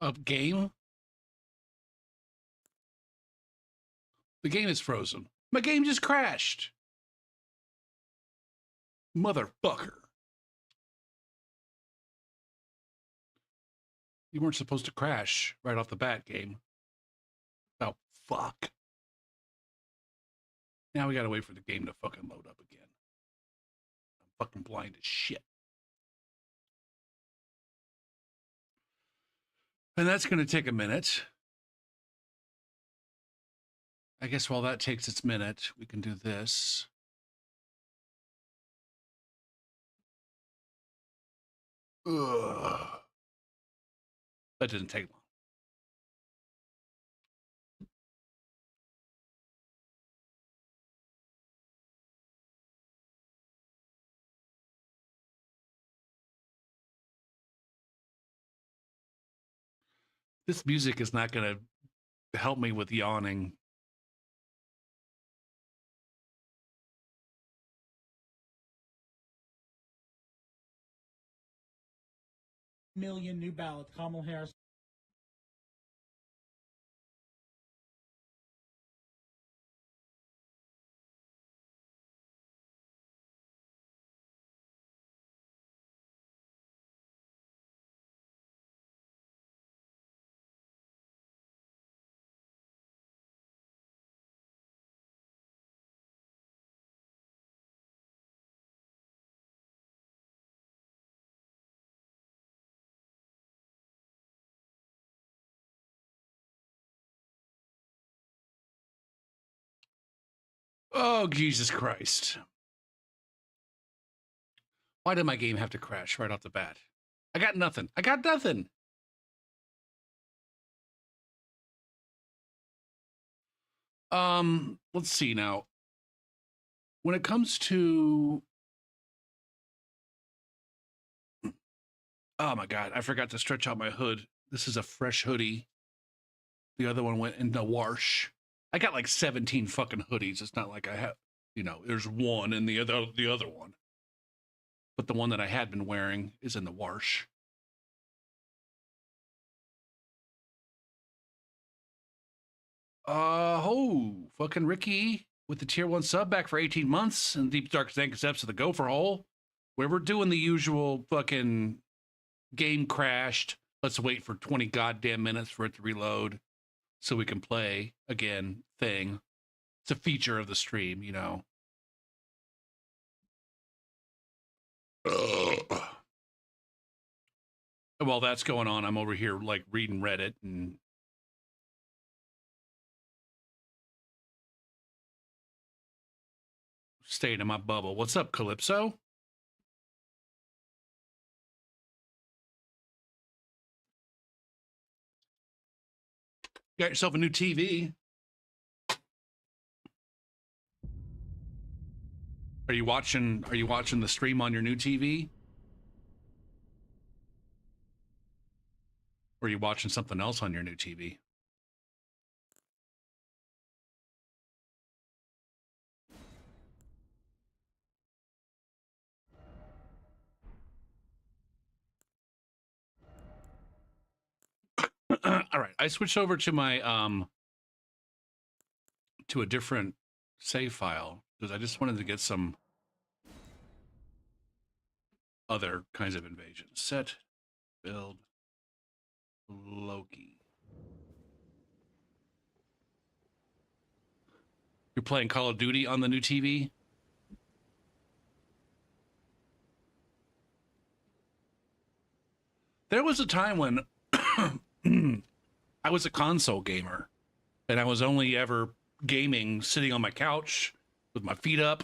A game? The game is frozen. My game just crashed. Motherfucker. You weren't supposed to crash right off the bat, game. Oh, fuck. Now we gotta wait for the game to fucking load up again. I'm fucking blind as shit. And that's gonna take a minute. I guess while that takes its minute, we can do this. Ugh. That didn't take long. This music is not going to help me with yawning. Million new ballot, Kamala Harris. Oh, Jesus Christ. Why did my game have to crash right off the bat? I got nothing. I got nothing. Let's see now. When it comes to... Oh my God, I forgot to stretch out my hood. This is a fresh hoodie. The other one went in the wash. I got like 17 fucking hoodies. It's not like I have, you know, there's one and the other one. But the one that I had been wearing is in the wash. Fucking Ricky with the tier 1 sub back for 18 months and Deep Dark Thank Steps to the Gopher Hole, where we're doing the usual fucking game crashed. Let's wait for 20 goddamn minutes for it to reload so we can play again thing. It's a feature of the stream, you know. While that's going on, I'm over here like reading Reddit and staying in my bubble. What's up, Calypso? Got yourself a new TV. Are you watching the stream on your new TV? Or are you watching something else on your new TV? All right, I switched over to my to a different save file because I just wanted to get some other kinds of invasions. Set, build, Loki. You're playing Call of Duty on the new TV? There was a time when I was a console gamer and I was only ever gaming sitting on my couch with my feet up,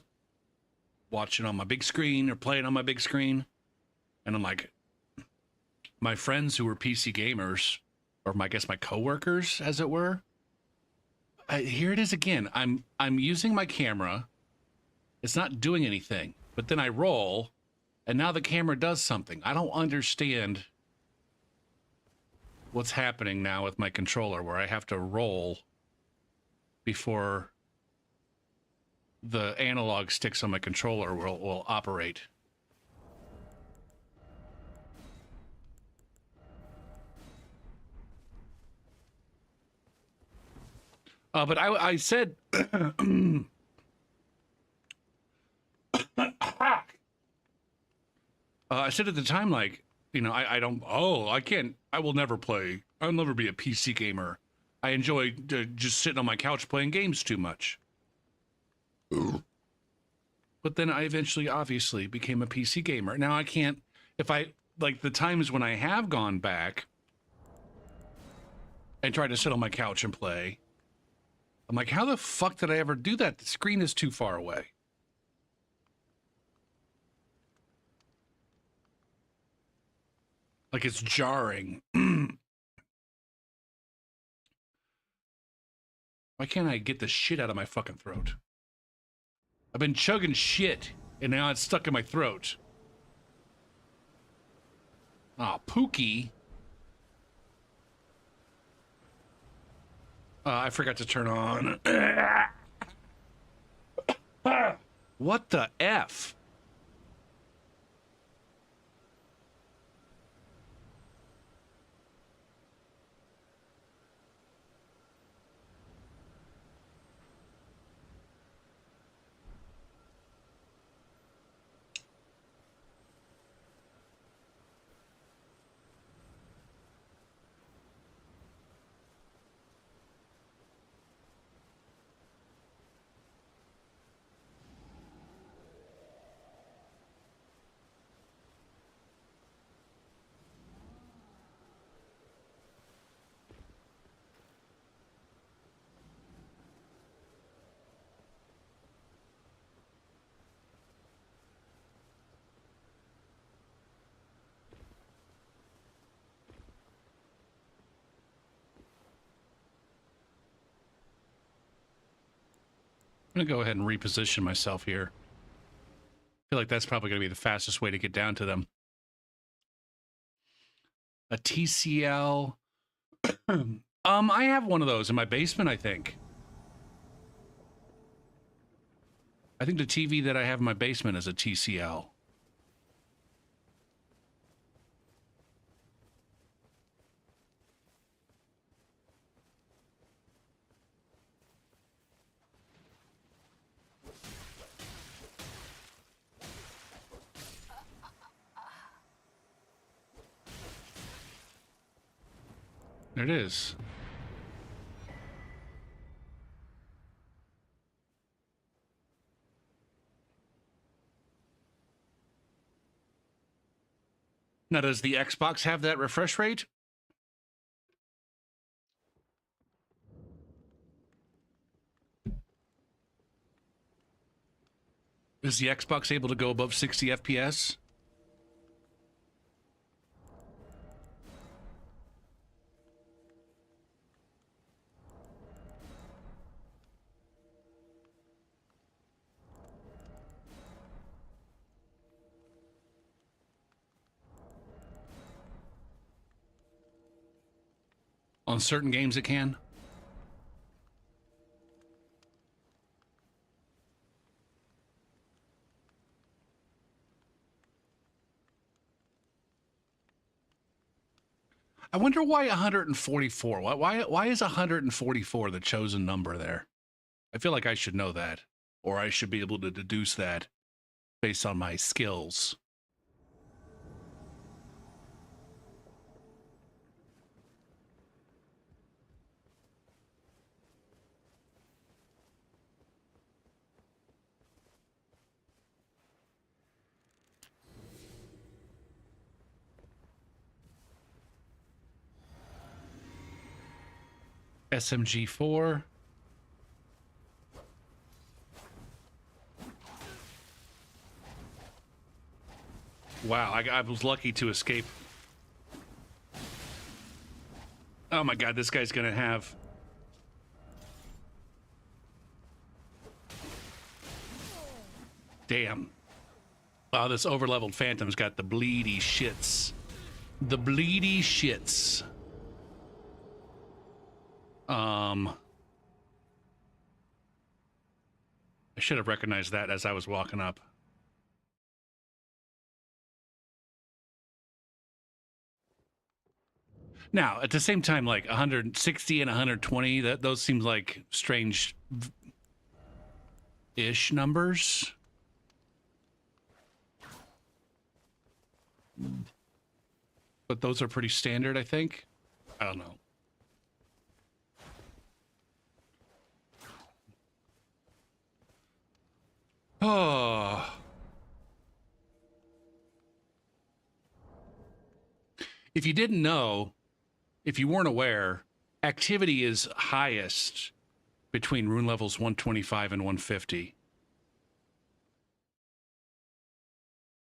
watching on my big screen or playing on my big screen. And I'm like, my friends who were PC gamers, or I guess my coworkers, as it were, here it is again. I'm using my camera. It's not doing anything, but then I roll, and now the camera does something. I don't understand what's happening now with my controller, where I have to roll before the analog sticks on my controller will operate. But I said, I said at the time, like, you know, I don't, oh, I can't, I will never play. I'll never be a PC gamer. I enjoy just sitting on my couch playing games too much. But then I eventually, obviously, became a PC gamer. Now I can't, if I, like, the times when I have gone back and tried to sit on my couch and play, I'm like, how the fuck did I ever do that? The screen is too far away. Like, it's jarring. Why can't I get the shit out of my fucking throat? I've been chugging shit, and now it's stuck in my throat. Ah, Pookie. I forgot to turn on. What the F? I'm gonna go ahead and reposition myself here. I feel like that's probably gonna be the fastest way to get down to them. A TCL. I have one of those in my basement, I think. I think the TV that I have in my basement is a TCL. There it is. Now, does the Xbox have that refresh rate? Is the Xbox able to go above 60 FPS? On certain games it can. I wonder why 144. Why is 144 the chosen number there? I feel like I should know that, or I should be able to deduce that based on my skills. SMG4. Wow, I was lucky to escape. Oh my god, this guy's gonna have... Damn. Oh, this overleveled Phantom's got the bleedy shits. The bleedy shits. I should have recognized that as I was walking up. Now, at the same time, like 160 and 120, that those seems like strange ish numbers. But those are pretty standard, I think. I don't know. Oh. If you didn't know, if you weren't aware, activity is highest between rune levels 125 and 150.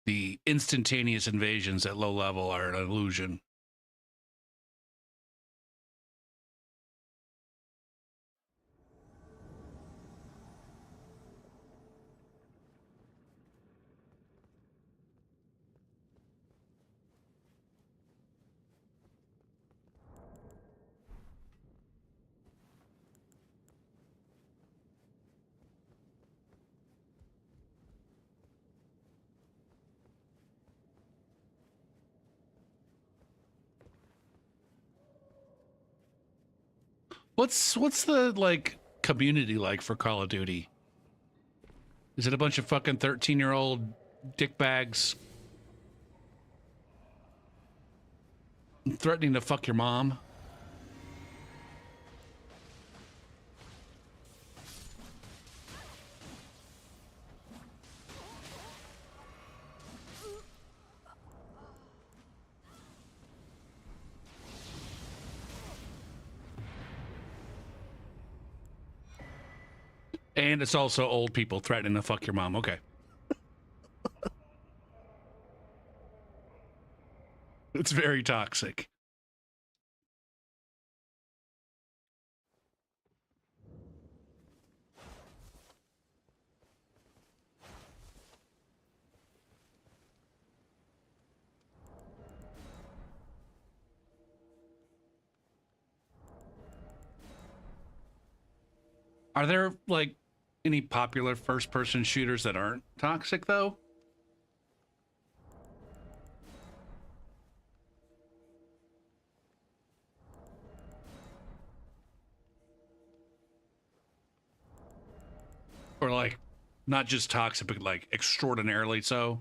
The instantaneous invasions at low level are an illusion. What's the like community like for Call of Duty? Is it a bunch of fucking 13-year-old dickbags threatening to fuck your mom? And it's also old people threatening to fuck your mom. Okay. It's very toxic. Are there like any popular first-person shooters that aren't toxic though? Or like not just toxic, but like extraordinarily so?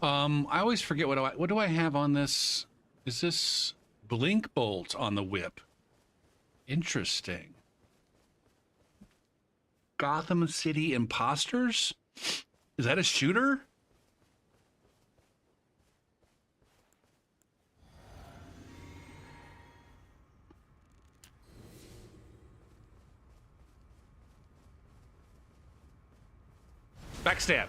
I always forget what do I have on this? Is this blink bolt on the whip? Interesting. Gotham City Imposters? Is that a shooter? Backstab.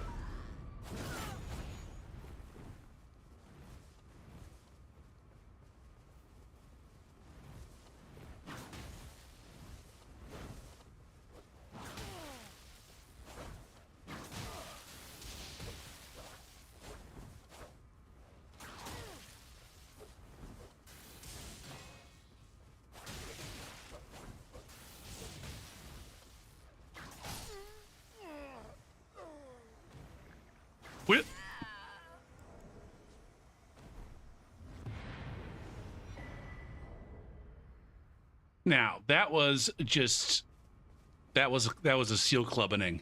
Whip. Now, that was just that was a seal clubbening.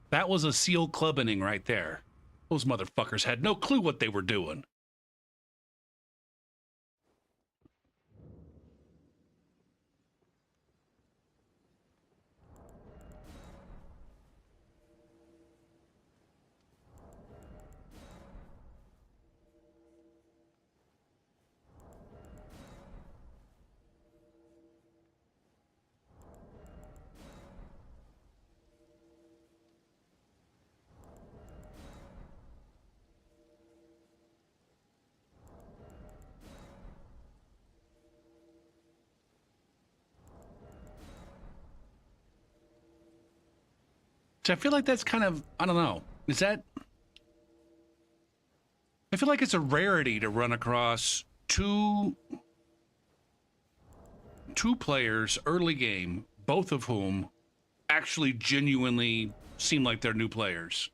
That was a seal clubbening right there. Those motherfuckers had no clue what they were doing. So I feel like that's kind of, I don't know. Is that, I feel like it's a rarity to run across two players early game, both of whom actually genuinely seem like they're new players.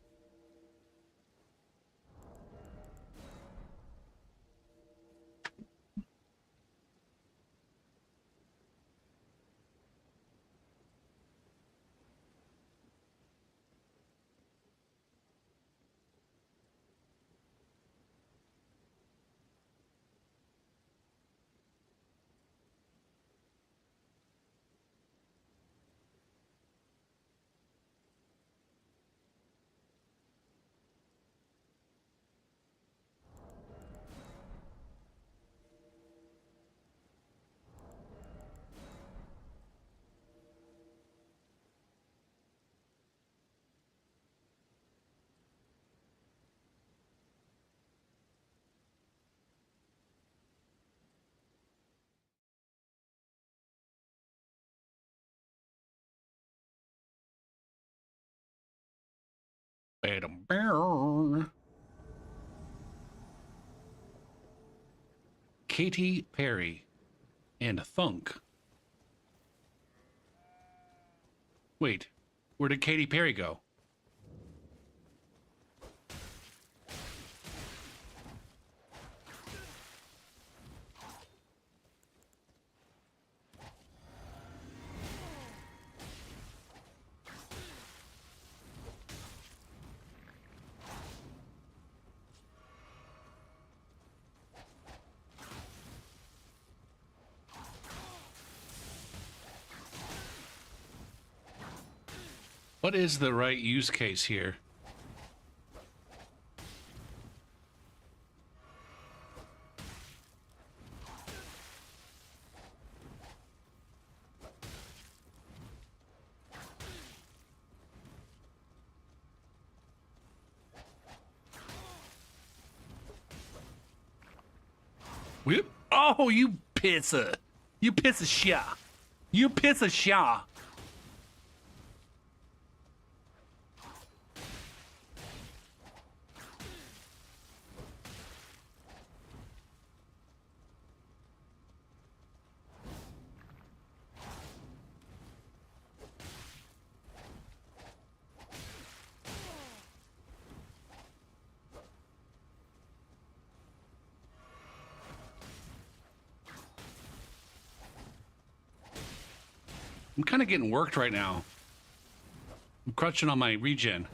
Katy Perry and Thunk. Wait, where did Katy Perry go? What is the right use case here? Whip. Oh, you pisser. You piss of shit. You piss of shit. I'm kind of getting worked right now. I'm crutching on my regen.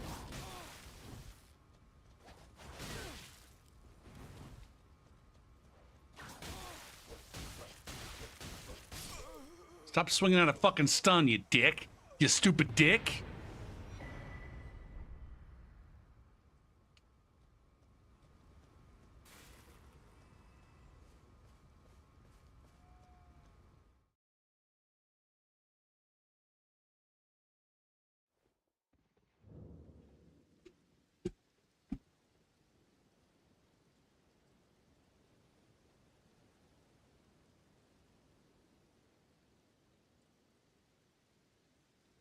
Stop swinging out a fucking stun, you dick. You stupid dick.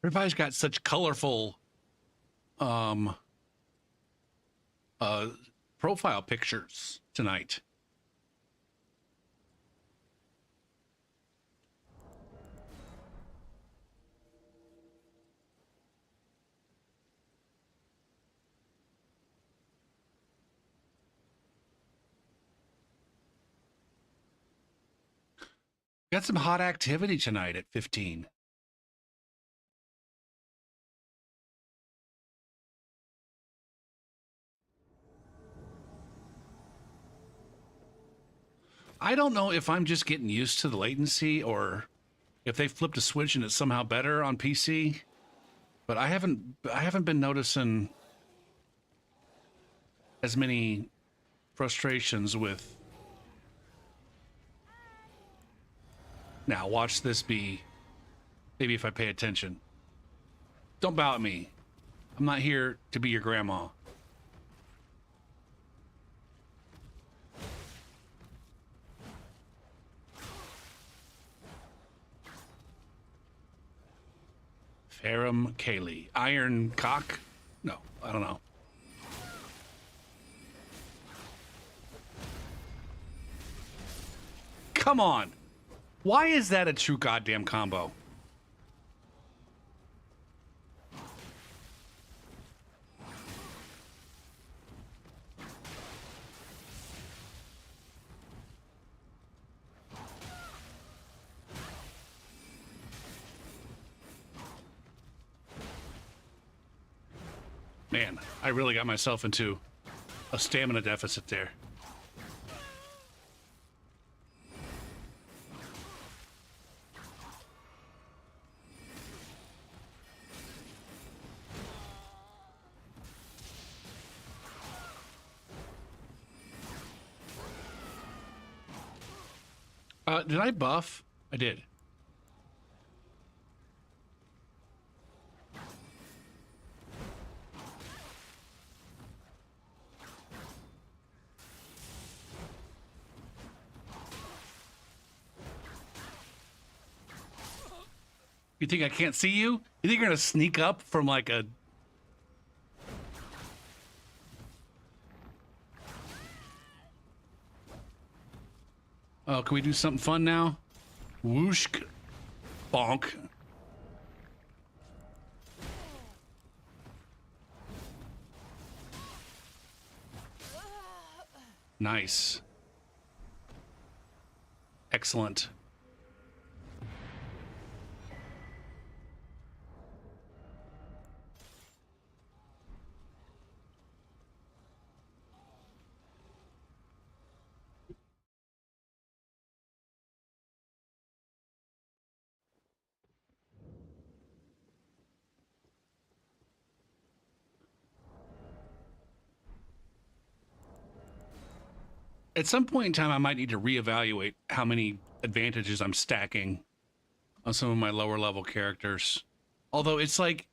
Everybody's got such colorful um uh profile pictures tonight. Got some hot activity tonight at 15. I don't know if I'm just getting used to the latency or if they flipped a switch and it's somehow better on PC, but I haven't been noticing as many frustrations with. Now watch this be, maybe if I pay attention. Don't bow at me. I'm not here to be your grandma. Ferrum Kaylee. Iron Cock? No, I don't know. Come on. Why is that a true goddamn combo? Man, I really got myself into a stamina deficit there. Did I buff? I did. You think I can't see you? You think you're gonna sneak up from like a... Oh, can we do something fun now? Whoosh. Bonk. Nice. Excellent. At some point in time, I might need to reevaluate how many advantages I'm stacking on some of my lower level characters. Although it's like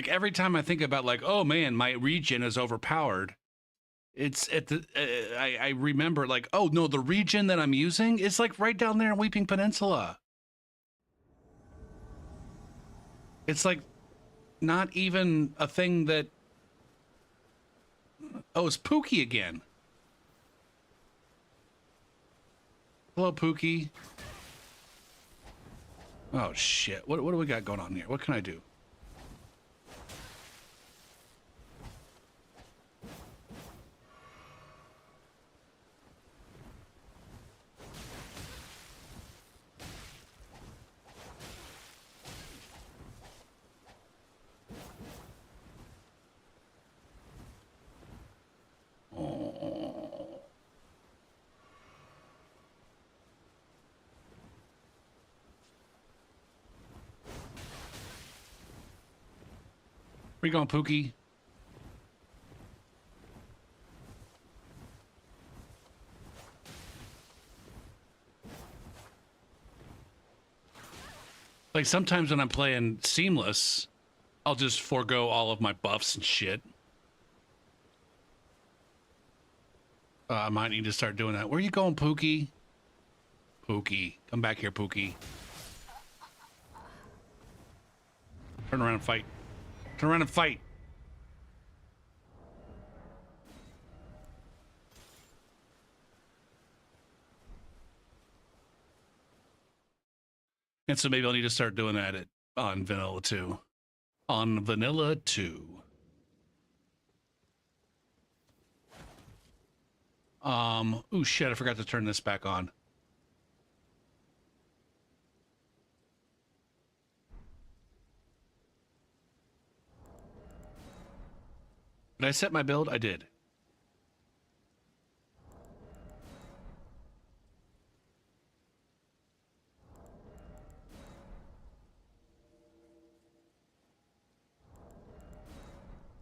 every time I think about like, oh man, my regen is overpowered. It's at the, I remember like, oh no, the regen that I'm using is like right down there in Weeping Peninsula. It's like not even a thing that, oh, it's Pookie again. Hello, Pookie. Oh shit, what do we got going on here? What can I do? Oh. Where you going, Pookie? Like sometimes when I'm playing seamless, I'll just forego all of my buffs and shit. I might need to start doing that. Where are you going, Pookie? Pookie. Come back here, Pookie. Turn around and fight. Turn around and fight. And so maybe I'll need to start doing that on Vanilla 2. On Vanilla 2. Oh shit, I forgot to turn this back on. Did I set my build? I did.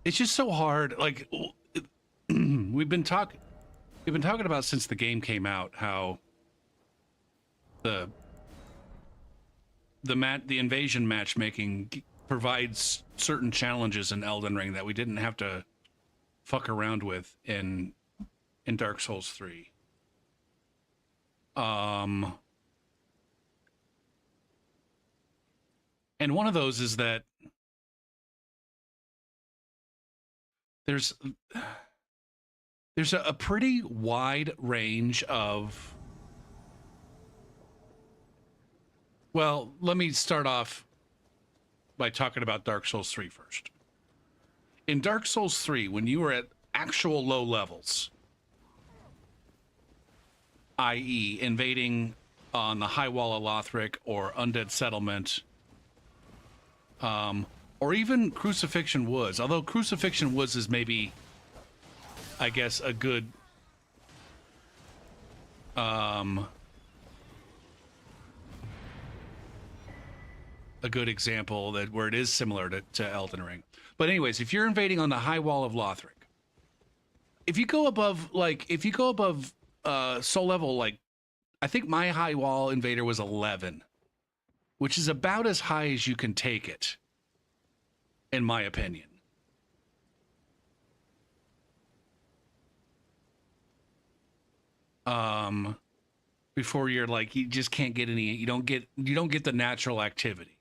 It's just so hard. Like we've been talking about since the game came out how the invasion matchmaking provides certain challenges in Elden Ring that we didn't have to fuck around with in Dark Souls 3. And one of those is that there's a pretty wide range of, well, let me start off by talking about Dark Souls 3 first. In Dark Souls 3, when you were at actual low levels, i.e. invading on the High Wall of Lothric or Undead Settlement, or even Crucifixion Woods, although Crucifixion Woods is maybe, I guess, a good example that where it is similar to Elden Ring. But anyways, if you're invading on the High Wall of Lothric, if you go above soul level, like I think my High Wall invader was 11, which is about as high as you can take it, in my opinion. Before you're like, you just can't get any, you don't get the natural activity.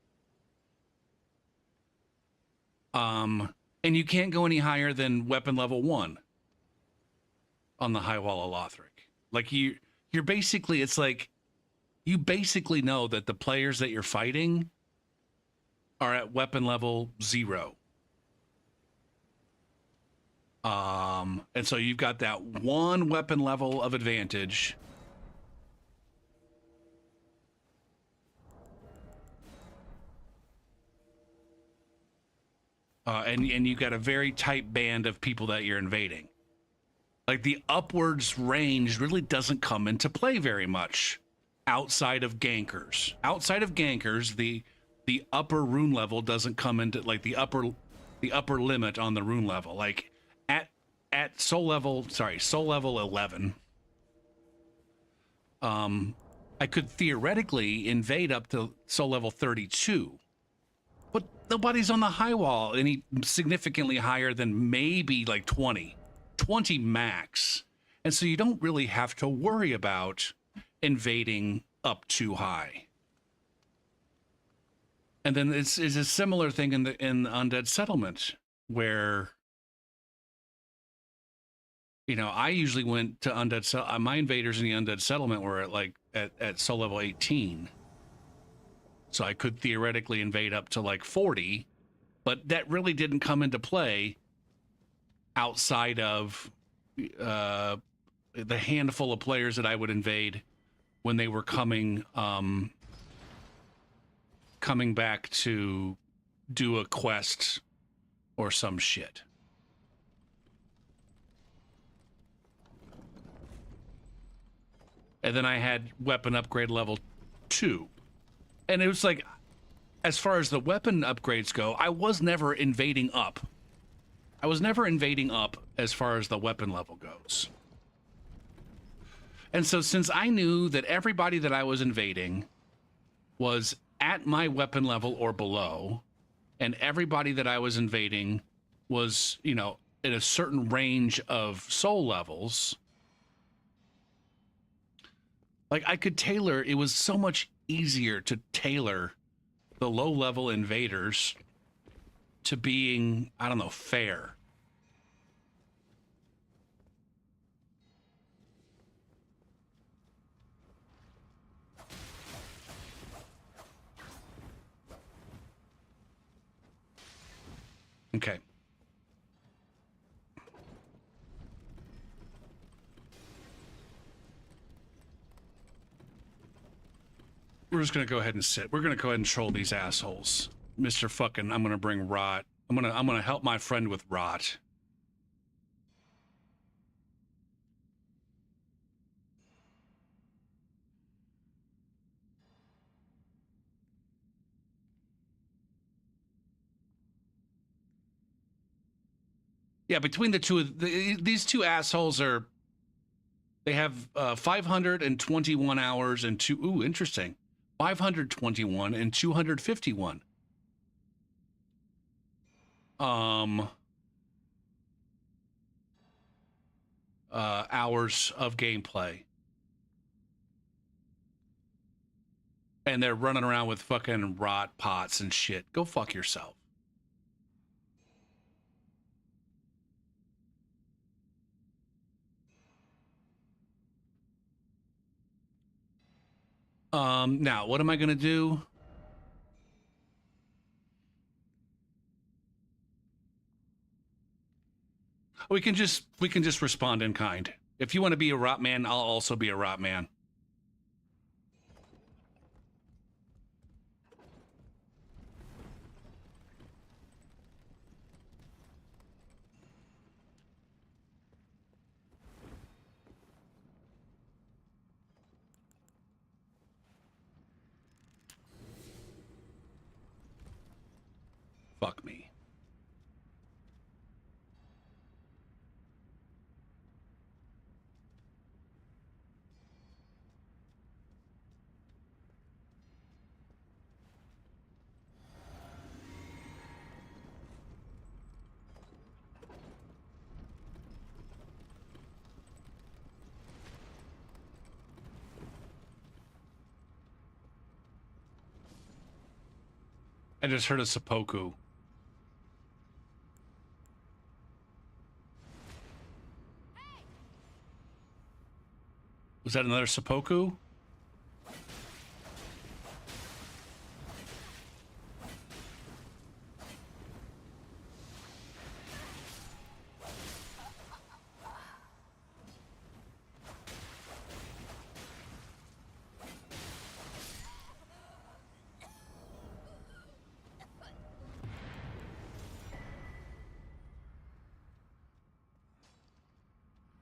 And you can't go any higher than weapon level 1 on the High Wall of Lothric. Like you're basically, it's like you basically know that the players that you're fighting are at weapon level 0. And so you've got that one weapon level of advantage. And you've got a very tight band of people that you're invading. Like the upwards range really doesn't come into play very much outside of gankers. Outside of gankers, the upper rune level doesn't come into, like, the upper limit on the rune level. Like at soul level 11, I could theoretically invade up to soul level 32. But nobody's on the high wall any significantly higher than maybe like 20 max. And so you don't really have to worry about invading up too high. And then it's a similar thing in the Undead Settlement, where, you know, I usually went to Undead my invaders in the Undead Settlement were at soul level 18. So I could theoretically invade up to like 40, but that really didn't come into play outside of the handful of players that I would invade when they were coming back to do a quest or some shit. And then I had weapon upgrade level 2. And it was like, as far as the weapon upgrades go, I was never invading up. I was never invading up as far as the weapon level goes. And so since I knew that everybody that I was invading was at my weapon level or below, and everybody that I was invading was, you know, in a certain range of soul levels, like I could tailor, it was so much easier to tailor the low level invaders to being, I don't know, fair. Okay. We're just gonna go ahead and sit. We're gonna go ahead and troll these assholes. Mr. Fucking, I'm gonna bring rot. I'm gonna help my friend with rot. Yeah, between the two of these two assholes are, they have 521 hours and two. Ooh, interesting. 521 and 251. Hours of gameplay. And they're running around with fucking rot pots and shit. Go fuck yourself. Now what am I gonna do? We can just respond in kind. If you want to be a rot man, I'll also be a rot man. Fuck me. I just heard a seppuku. Was that another seppuku?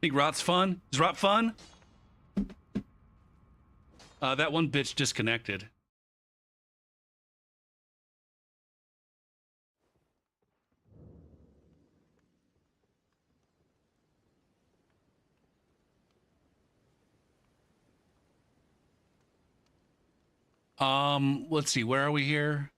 Think rot's fun? Is rot fun? That one bitch disconnected. Let's see, where are we here?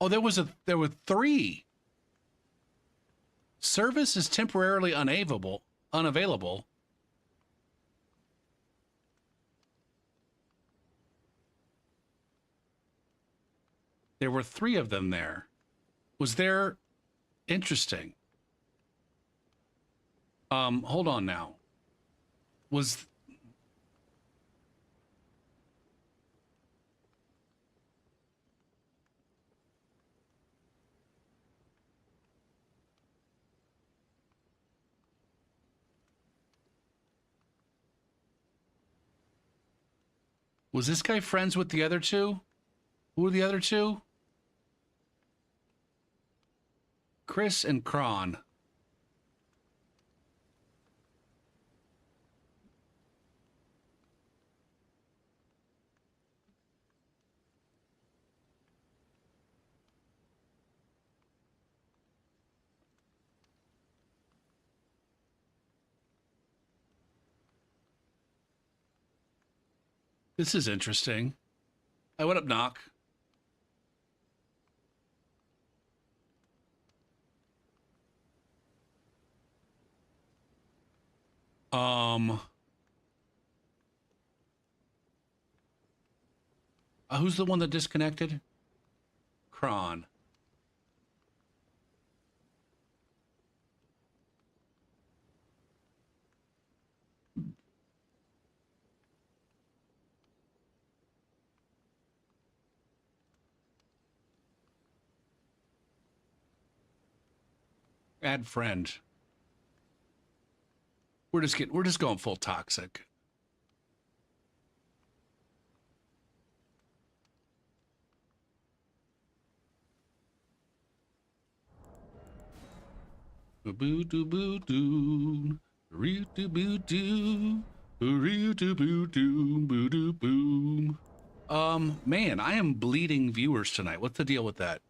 Oh, there were three. Service is temporarily unavailable. There were three of them there. Was there interesting? Hold on now. Was this guy friends with the other two? Who are the other two? Chris and Kron. This is interesting. I went up knock. Who's the one that disconnected? Kron. Add friend. We're just going full toxic. Boo doo boo doo, roo doo boo doo, roo doo boo doo, boo doo boom. Man, I am bleeding viewers tonight. What's the deal with that?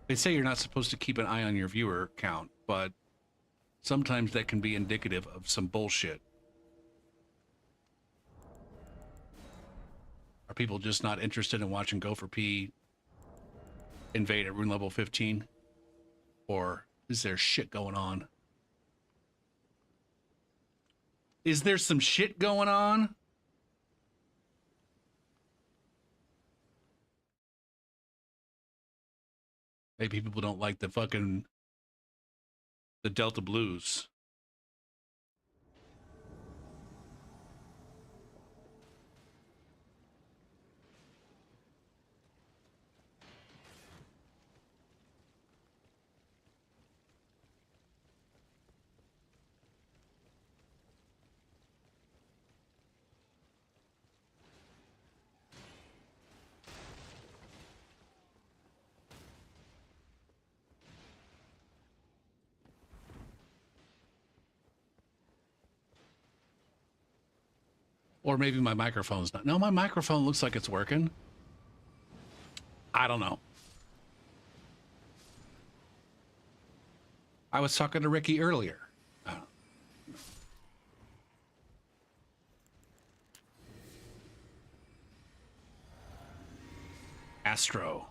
They say you're not supposed to keep an eye on your viewer count, but sometimes that can be indicative of some bullshit. Are people just not interested in watching Go for P invade at rune level 15? Or is there shit going on? Is there some shit going on? Maybe people don't like the Delta Blues. Or maybe my microphone's not. No, my microphone looks like it's working. I don't know. I was talking to Ricky earlier. Astro.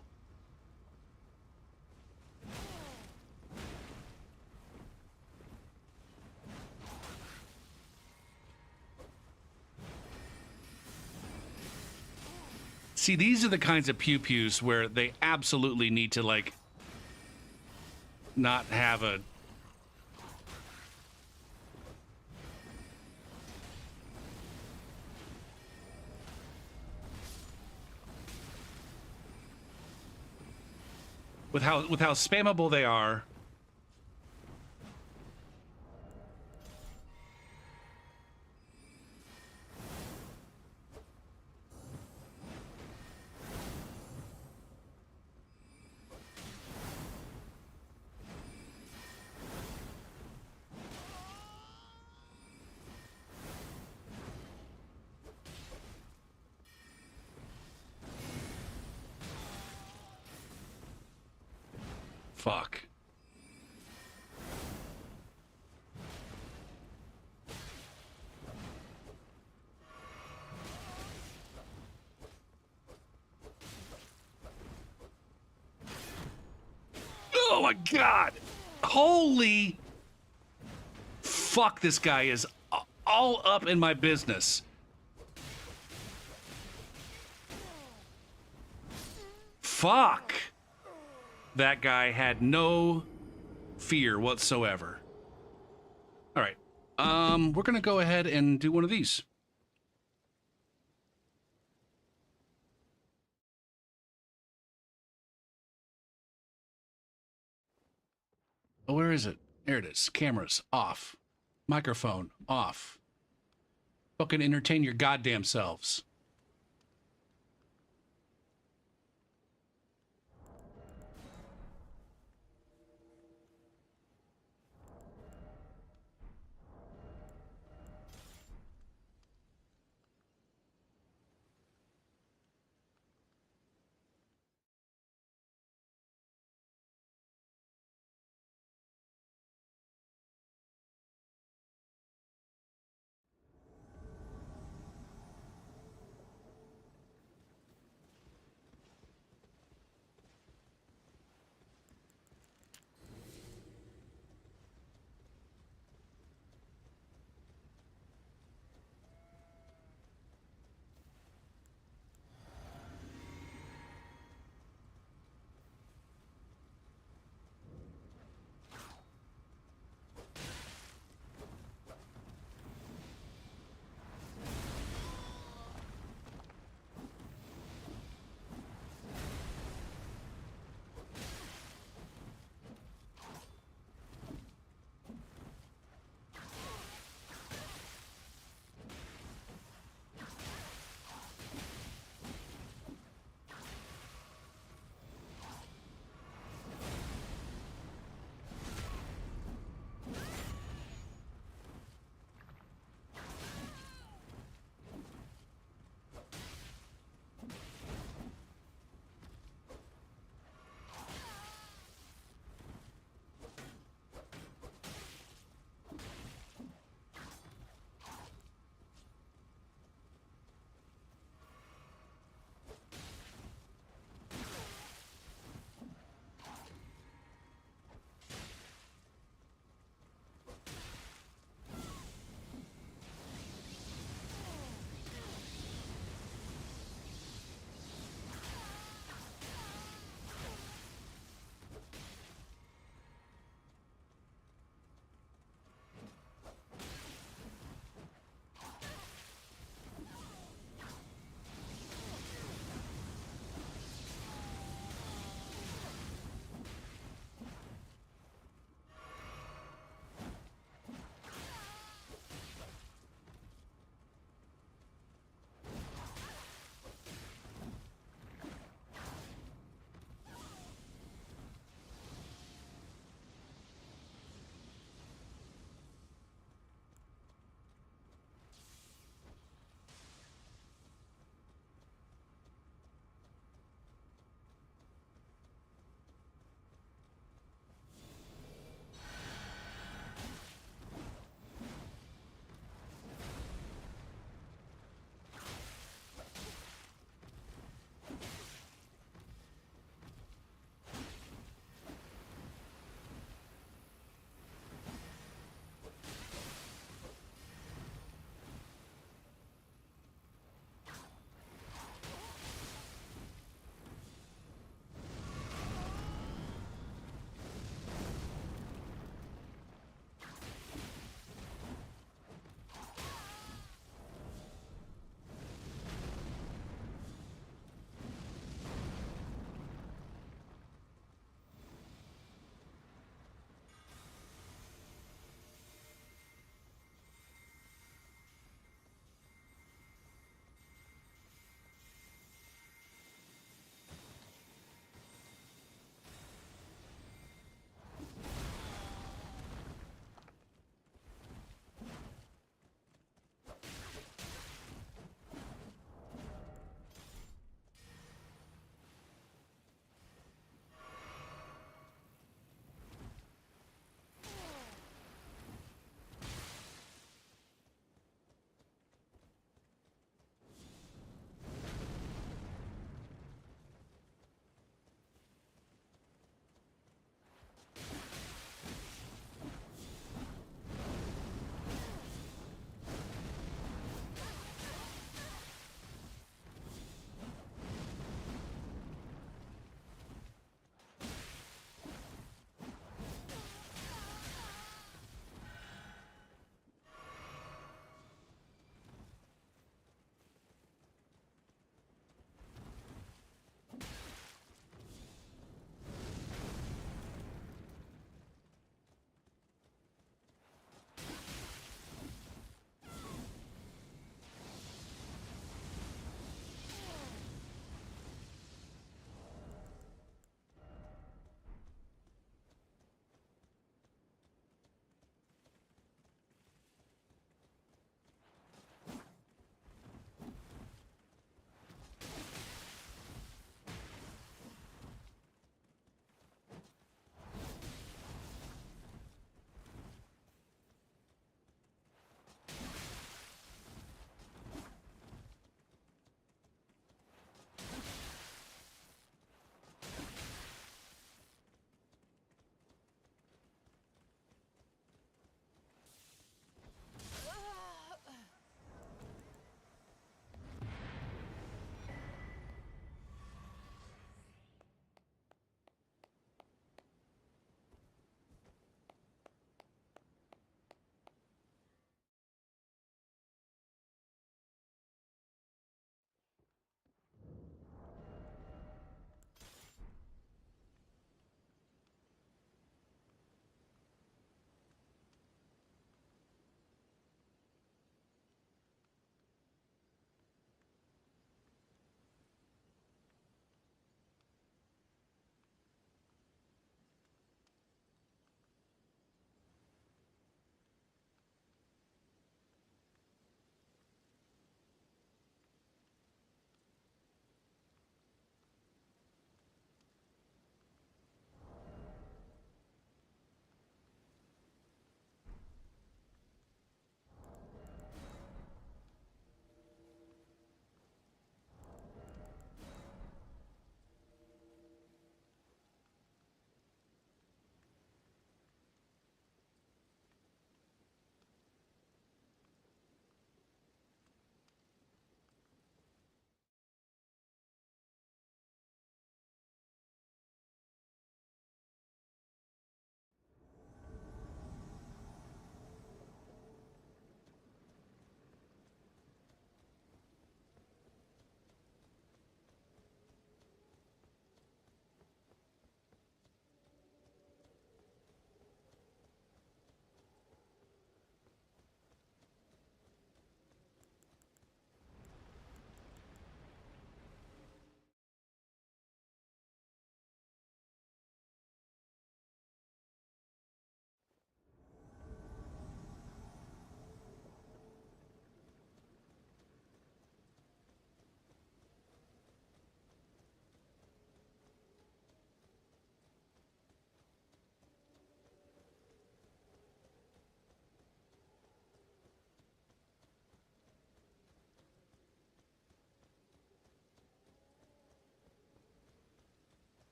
See, these are the kinds of pew-pews where they absolutely need to, like, not have a... With how spammable they are. Fuck. Oh my god! Holy fuck, this guy is all up in my business. Fuck! That guy had no fear whatsoever. All right. We're gonna go ahead and do one of these. Oh, where is it? There it is. Cameras off. Microphone off. Fucking entertain your goddamn selves.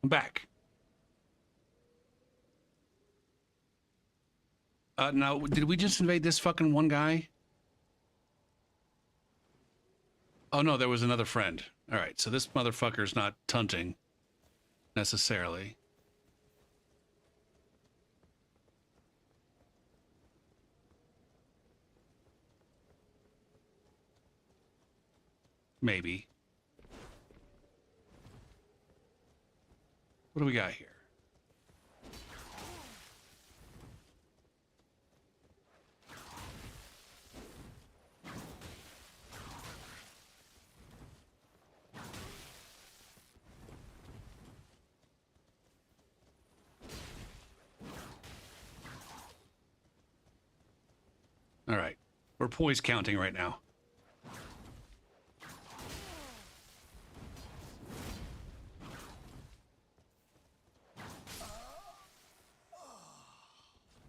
I'm back. Now, did we just invade this fucking one guy? Oh, no, there was another friend. All right, so this motherfucker's not tunting, necessarily. Maybe. What do we got here? All right. We're poise counting right now.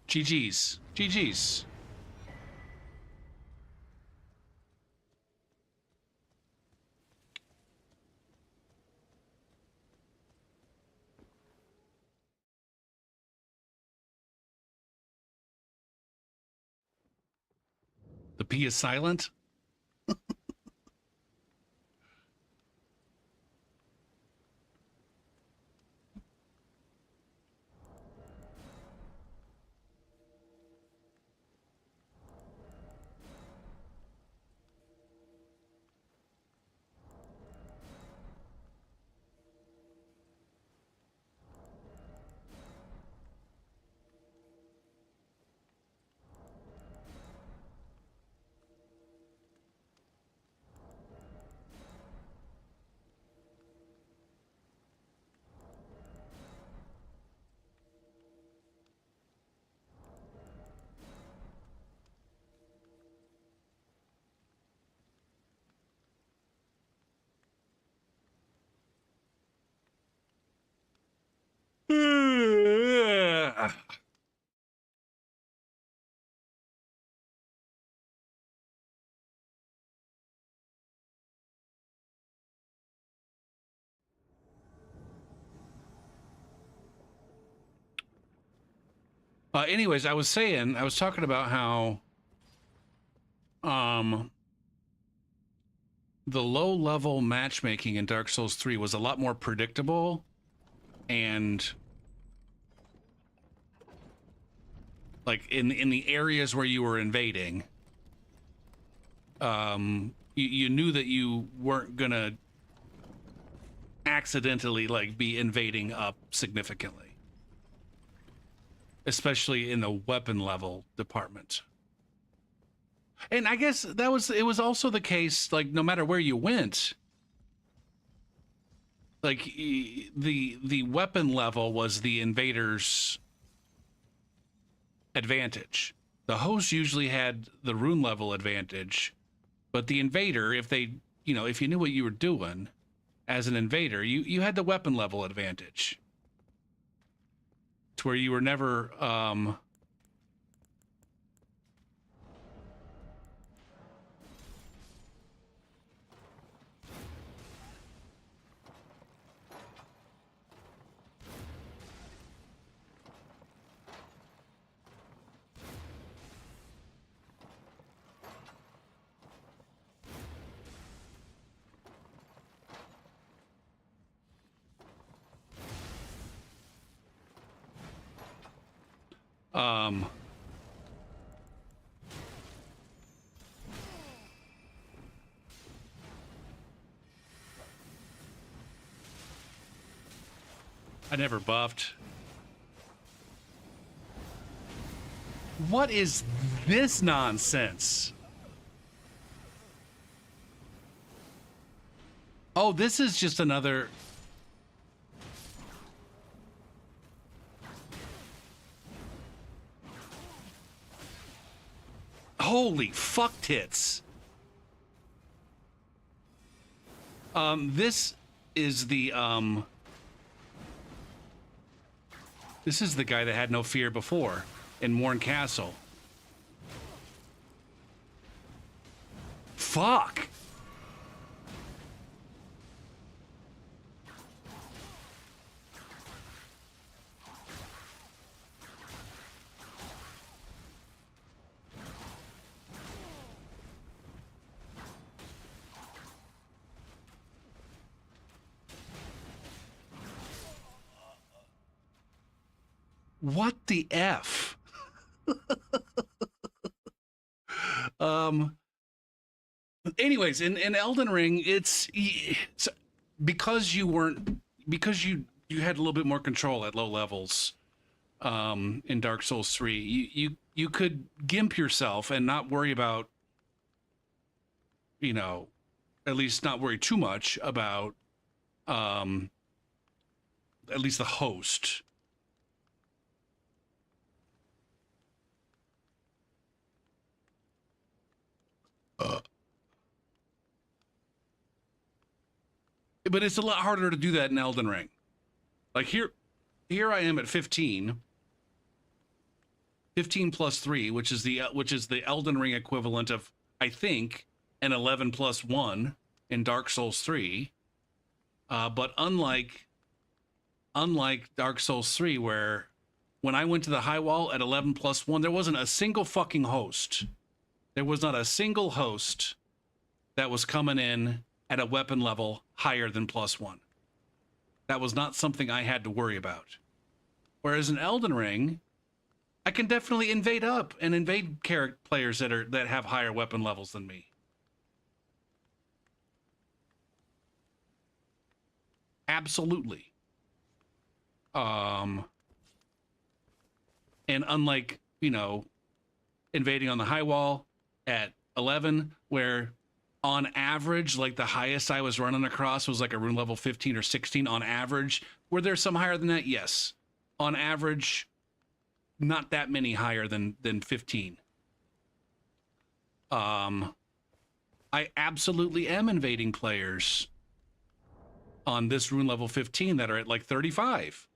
GG's. GG's. The P is silent? Anyways, I was talking about how the low level matchmaking in Dark Souls 3 was a lot more predictable, and like in the areas where you were invading, you knew that you weren't gonna accidentally like be invading up significantly, especially in the weapon level department. And I guess it was also the case, like, no matter where you went, like, the weapon level was the invader's advantage. The host usually had the rune level advantage, but the invader, if you knew what you were doing as an invader, you had the weapon level advantage. To where you were never, I never buffed. What is this nonsense? Oh, this is just another... Holy fuck tits. This is the, this is the guy that had no fear before in Morn Castle. Fuck. What the F? Um, anyways, in Elden Ring, it's because you weren't, because you had a little bit more control at low levels. In Dark Souls 3, you could gimp yourself and not worry about, you know, at least not worry too much about um at least the host. But it's a lot harder to do that in Elden Ring. Like here I am at 15 plus 3, which is the Elden Ring equivalent of, I think, an 11 plus 1 in Dark Souls 3. But unlike Dark Souls 3, where when I went to the high wall at 11 plus 1, there wasn't a single fucking host. There was not a single host that was coming in at a weapon level higher than +1. That was not something I had to worry about. Whereas in Elden Ring, I can definitely invade up and invade players that have higher weapon levels than me. Absolutely. And unlike, invading on the high wall at 11, where on average, like the highest I was running across was like a rune level 15 or 16 on average. Were there some higher than that? Yes. On average, not that many higher than 15. I absolutely am invading players on this rune level 15 that are at like 35.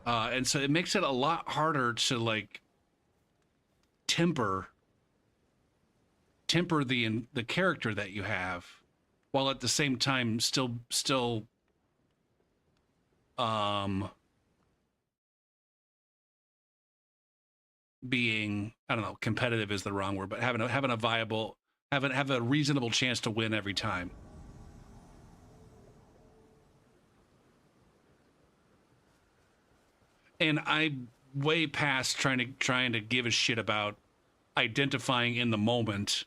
And so it makes it a lot harder to like temper the character that you have, while at the same time still being, I don't know, competitive is the wrong word, but having a viable, have a reasonable chance to win every time. And I'm way past trying to give a shit about identifying in the moment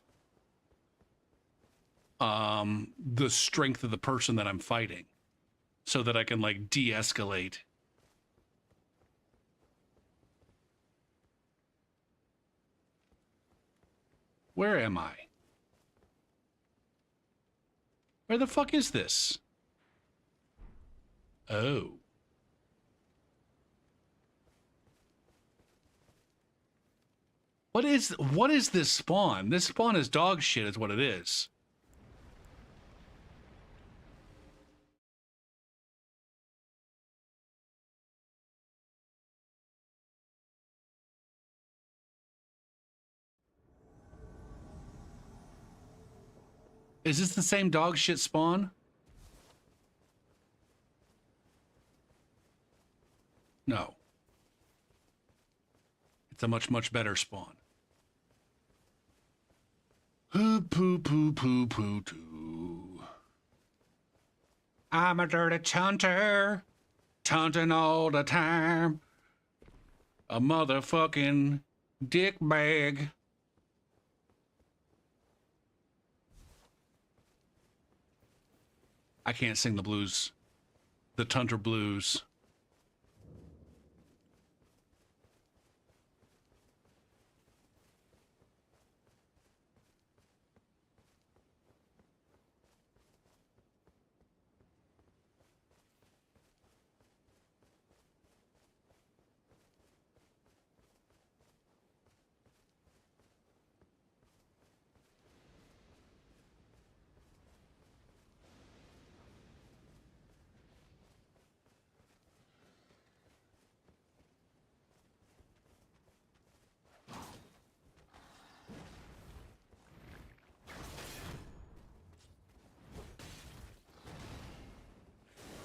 the strength of the person that I'm fighting, so that I can like de-escalate. Where am I? Where the fuck is this? Oh. What is this spawn? This spawn is dog shit is what it is. Is this the same dog shit spawn? No. It's a much, much better spawn. Poo poo poo poo poo poo. I'm a dirty taunter, taunting all the time. A motherfucking dick bag. I can't sing the blues. The Tundra blues.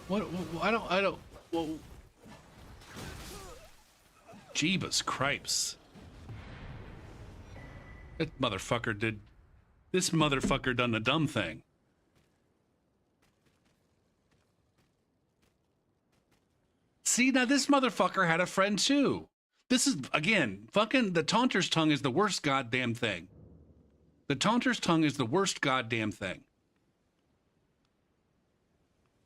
What I don't well, Jeebus cripes. This motherfucker done the dumb thing. See, now this motherfucker had a friend too. This is, again, fucking the Taunter's tongue is the worst goddamn thing. The Taunter's tongue is the worst goddamn thing.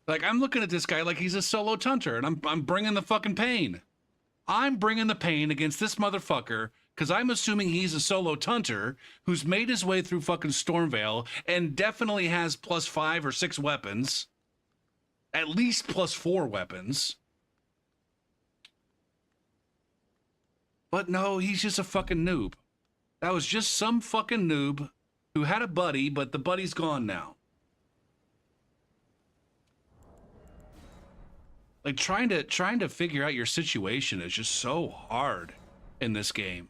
Like, I'm looking at this guy like he's a solo Taunter, and I'm bringing the fucking pain. I'm bringing the pain against this motherfucker because I'm assuming he's a solo Taunter who's made his way through fucking Stormvale and definitely has plus 5 or 6 weapons. At least plus 4 weapons. But no, he's just a fucking noob. That was just some fucking noob who had a buddy, but the buddy's gone now. Like, trying to figure out your situation is just so hard in this game.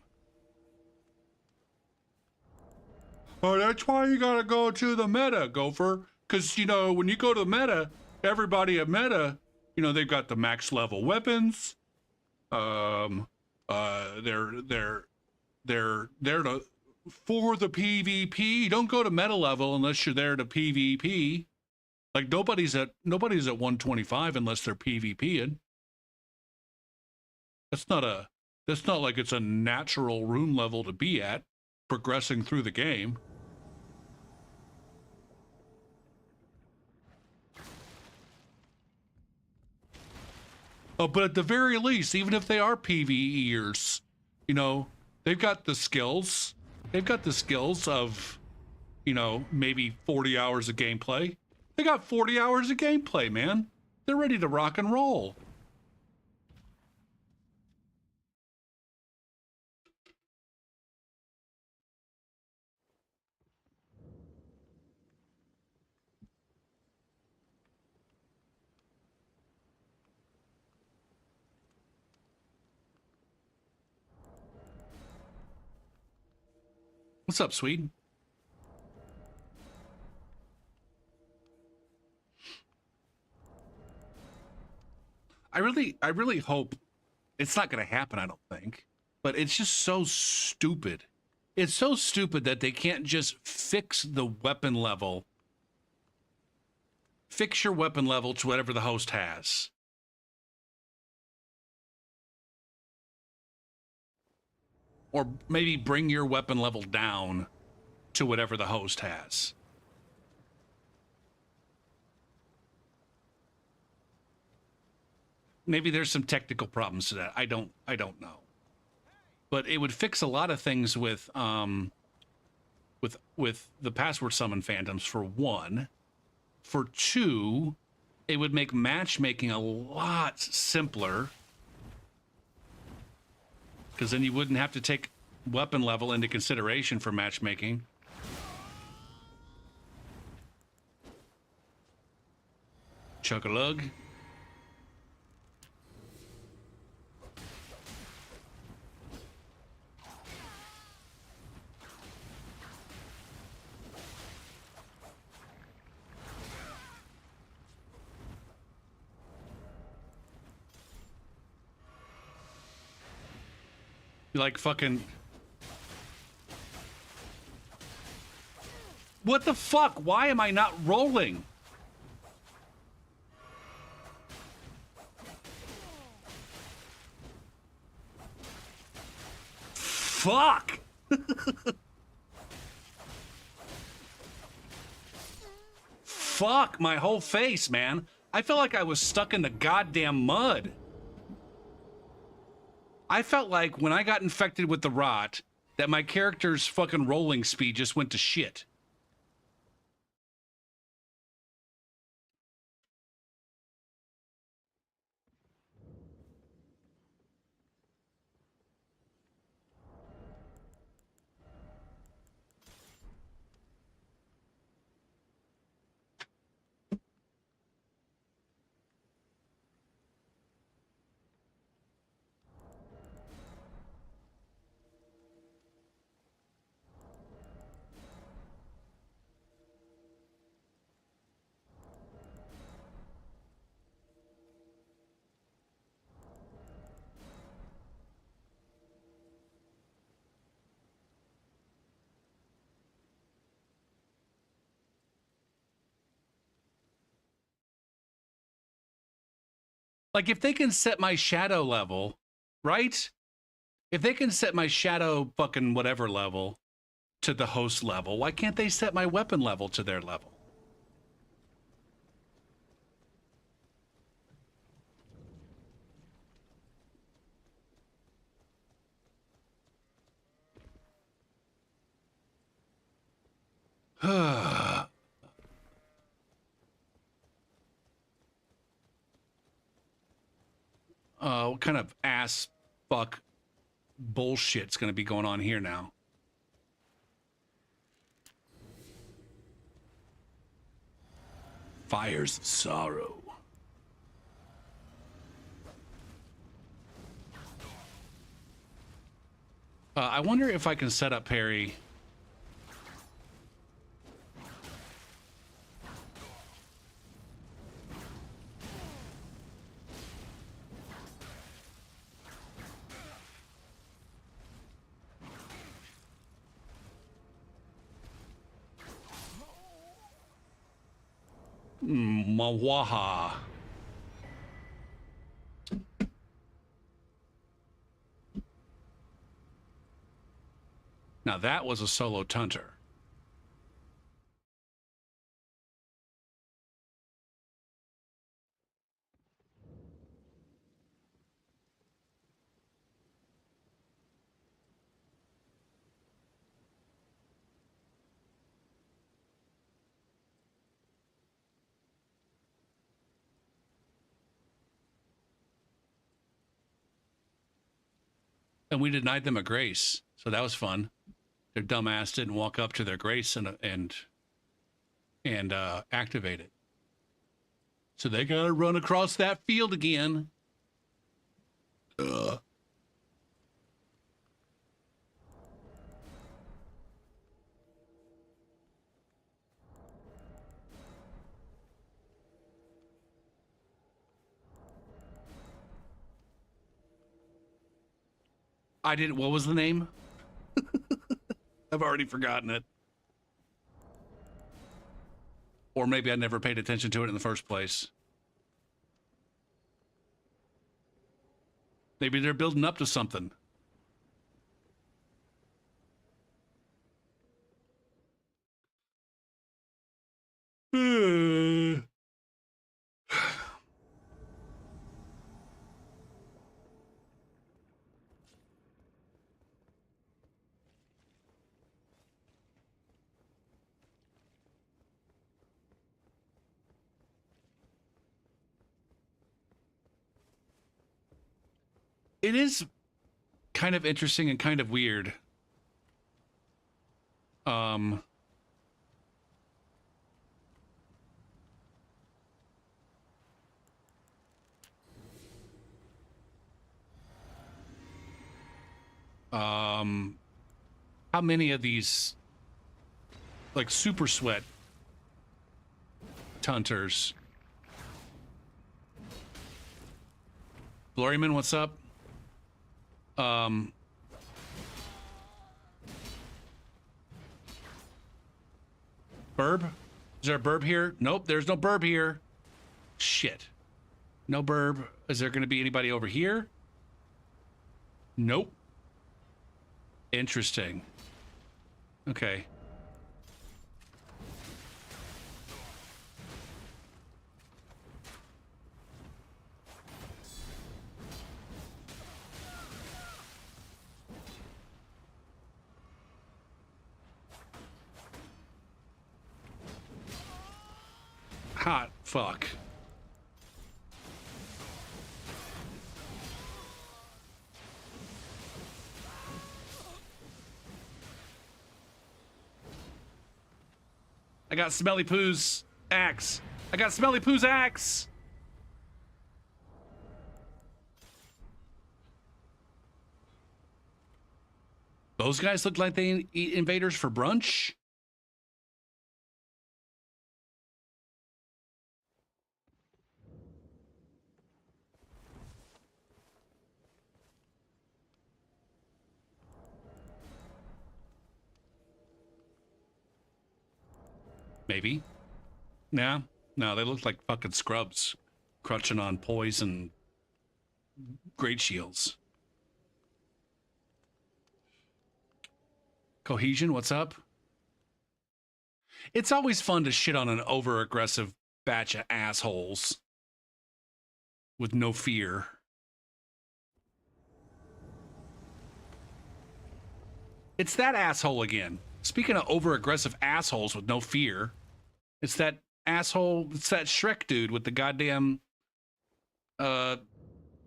Oh, that's why you gotta go to the meta, Gopher. Because, you know, when you go to the meta, everybody at meta, you know, they've got the max level weapons. They're there to for the PvP. You don't go to meta level unless you're there to PvP. Like, nobody's at 125 unless they're PvPing. That's not like it's a natural rune level to be at, progressing through the game. But at the very least, even if they are PvEers, you know, they've got the skills. They've got the skills of, you know, maybe 40 hours of gameplay. They got 40 hours of gameplay, man. They're ready to rock and roll. What's up, Swede? I really hope it's not going to happen, I don't think. But it's just so stupid. It's so stupid that they can't just fix the weapon level. Fix your weapon level to whatever the host has. Or maybe bring your weapon level down to whatever the host has. Maybe there's some technical problems to that. I don't know. But it would fix a lot of things with the password summon phantoms, for one. For two, it would make matchmaking a lot simpler. Because then you wouldn't have to take weapon level into consideration for matchmaking. Chug-a-lug. Like fucking... What the fuck? Why am I not rolling? Fuck! Fuck my whole face, man. I felt like I was stuck in the goddamn mud. I felt like when I got infected with the rot, that my character's fucking rolling speed just went to shit. Like, if they can set my shadow level, right? If they can set my shadow fucking whatever level to the host level, why can't they set my weapon level to their level? What kind of ass fuck bullshit's gonna be going on here now? Fires of sorrow. I wonder if I can set up parry. Mawaha. Now that was a solo tunter. And we denied them a grace, so that was fun. Their dumbass didn't walk up to their grace and activate it. So they gotta run across that field again. I didn't. What was the name? I've already forgotten it. Or maybe I never paid attention to it in the first place. Maybe they're building up to something. It is kind of interesting and kind of weird. Um, how many of these like super sweat tunters? Blurryman, what's up? Burb? Is there a burb here? Nope, there's no burb here. Shit. No burb. Is there going to be anybody over here? Nope. Interesting. Okay. Hot fuck. I got Smelly Poo's axe. I got Smelly Poo's axe. Those guys look like they eat invaders for brunch. Maybe. Nah. No, they look like fucking scrubs crunching on poison great shields. Cohesion, what's up? It's always fun to shit on an over-aggressive batch of assholes with no fear. It's that asshole again. Speaking of over-aggressive assholes with no fear, it's that asshole, it's that Shrek dude with the goddamn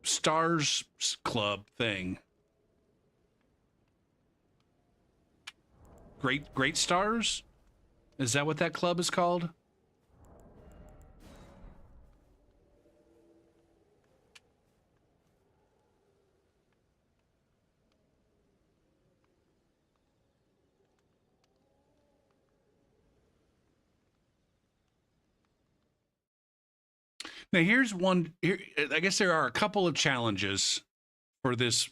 Stars Club thing. Great Stars? Is that what that club is called? Now here's one here. I guess there are a couple of challenges for this,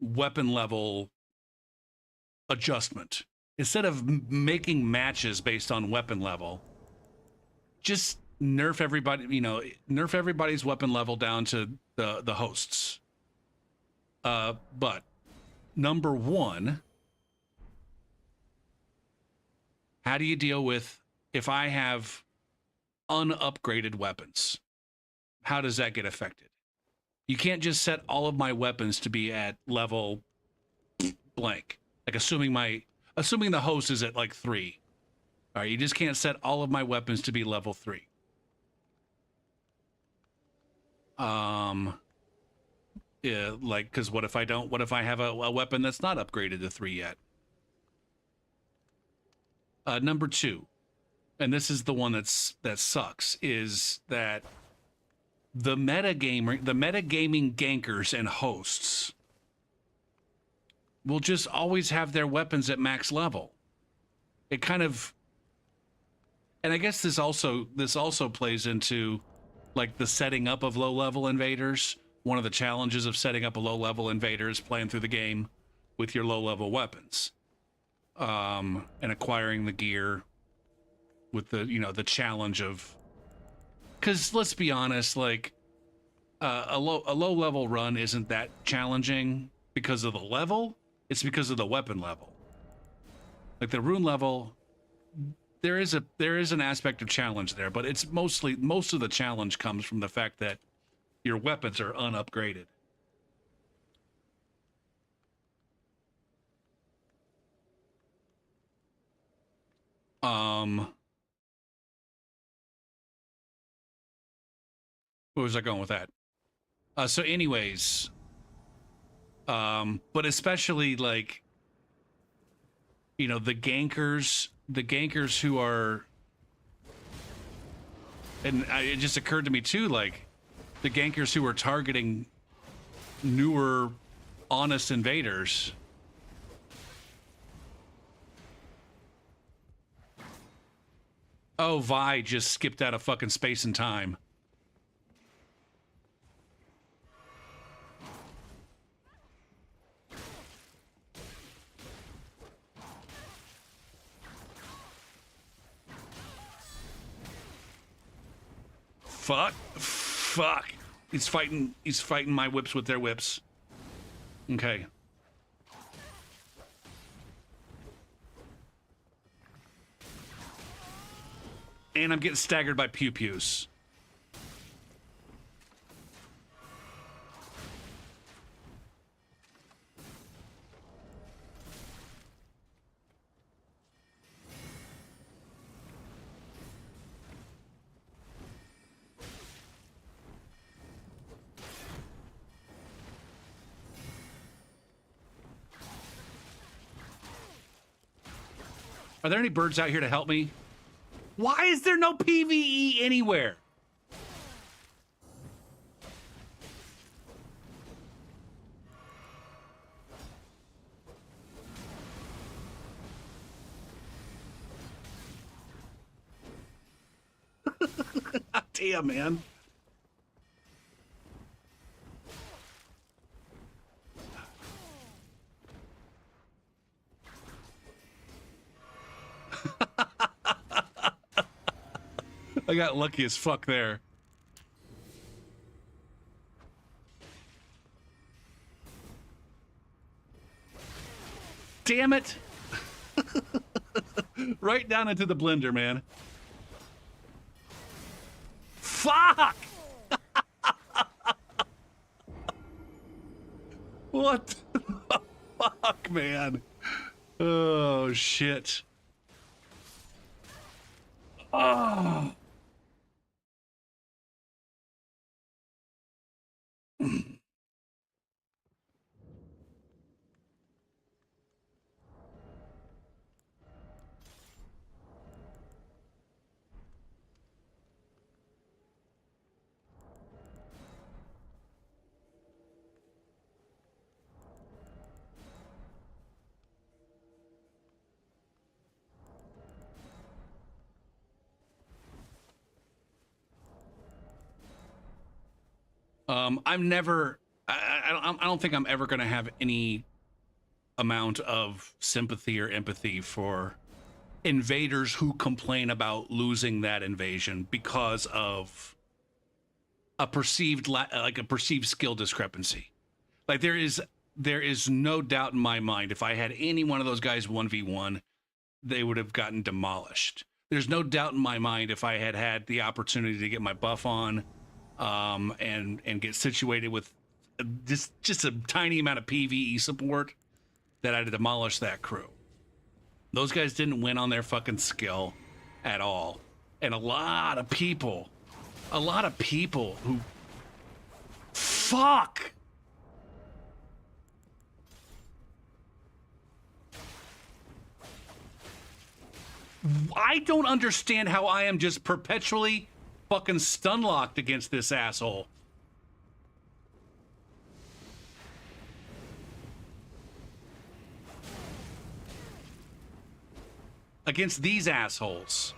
weapon level adjustment. Instead of making matches based on weapon level, just nerf everybody, nerf everybody's weapon level down to the hosts. But number one, how do you deal with if I have unupgraded weapons? How does that get affected? You can't just set all of my weapons to be at level blank. Like assuming the host is at like 3. All right, you just can't set all of my weapons to be level 3. Yeah, like, because what if I have a weapon that's not upgraded to 3 yet? Number 2, and this is the one that sucks, is that the metagaming gankers and hosts will just always have their weapons at max level. It kind of, and I guess this also plays into like the setting up of low level invaders. One of the challenges of setting up a low level invader is playing through the game with your low level weapons, and acquiring the gear with the challenge of, because let's be honest, like a low level run isn't that challenging because of the level. It's because of the weapon level. Like the rune level, there is an aspect of challenge there, but it's most of the challenge comes from the fact that your weapons are unupgraded. Where was I going with that? So anyways, but especially like, the gankers who are, and it just occurred to me too, like the gankers who are targeting newer, honest invaders. Oh, Vi just skipped out of fucking space and time. Fuck. He's fighting my whips with their whips. Okay. And I'm getting staggered by pew-pews. Are there any birds out here to help me? Why is there no PvE anywhere? Damn, man. I got lucky as fuck there. Damn it. Right down into the blender, man. Fuck! What the fuck, man? Oh, shit. Oh. I'm never. I don't think I'm ever going to have any amount of sympathy or empathy for invaders who complain about losing that invasion because of a perceived like a perceived skill discrepancy. Like there is no doubt in my mind if I had any one of those guys 1v1, they would have gotten demolished. There's no doubt in my mind if I had had the opportunity to get my buff on and get situated with just a tiny amount of PvE support, that I'd demolish that crew. Those guys didn't win on their fucking skill at all. And a lot of people who fuck. I don't understand how I am just perpetually fucking stun locked against this asshole. Against these assholes.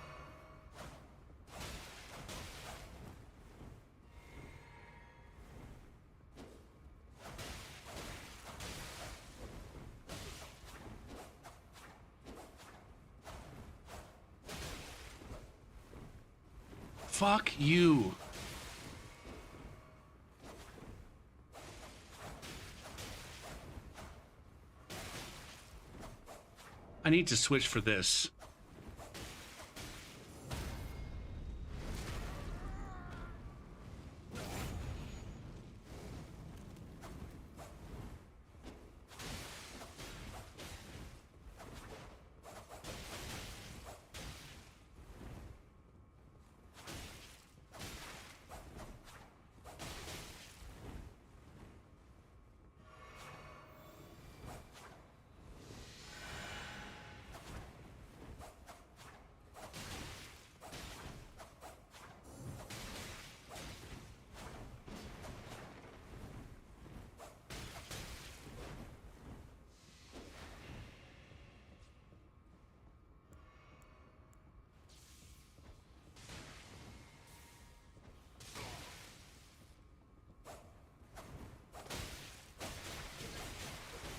Fuck you. I need to switch for this.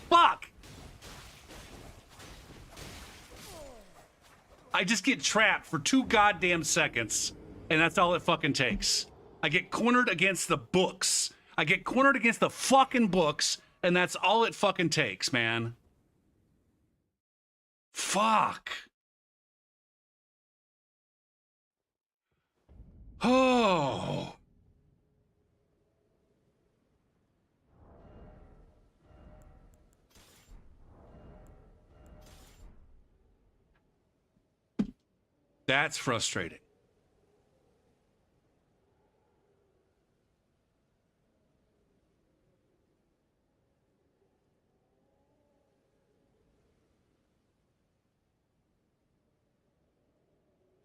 Fuck! I just get trapped for 2 goddamn seconds, and that's all it fucking takes. I get cornered against the books. I get cornered against the fucking books, and that's all it fucking takes, man. Fuck. Oh. That's frustrating.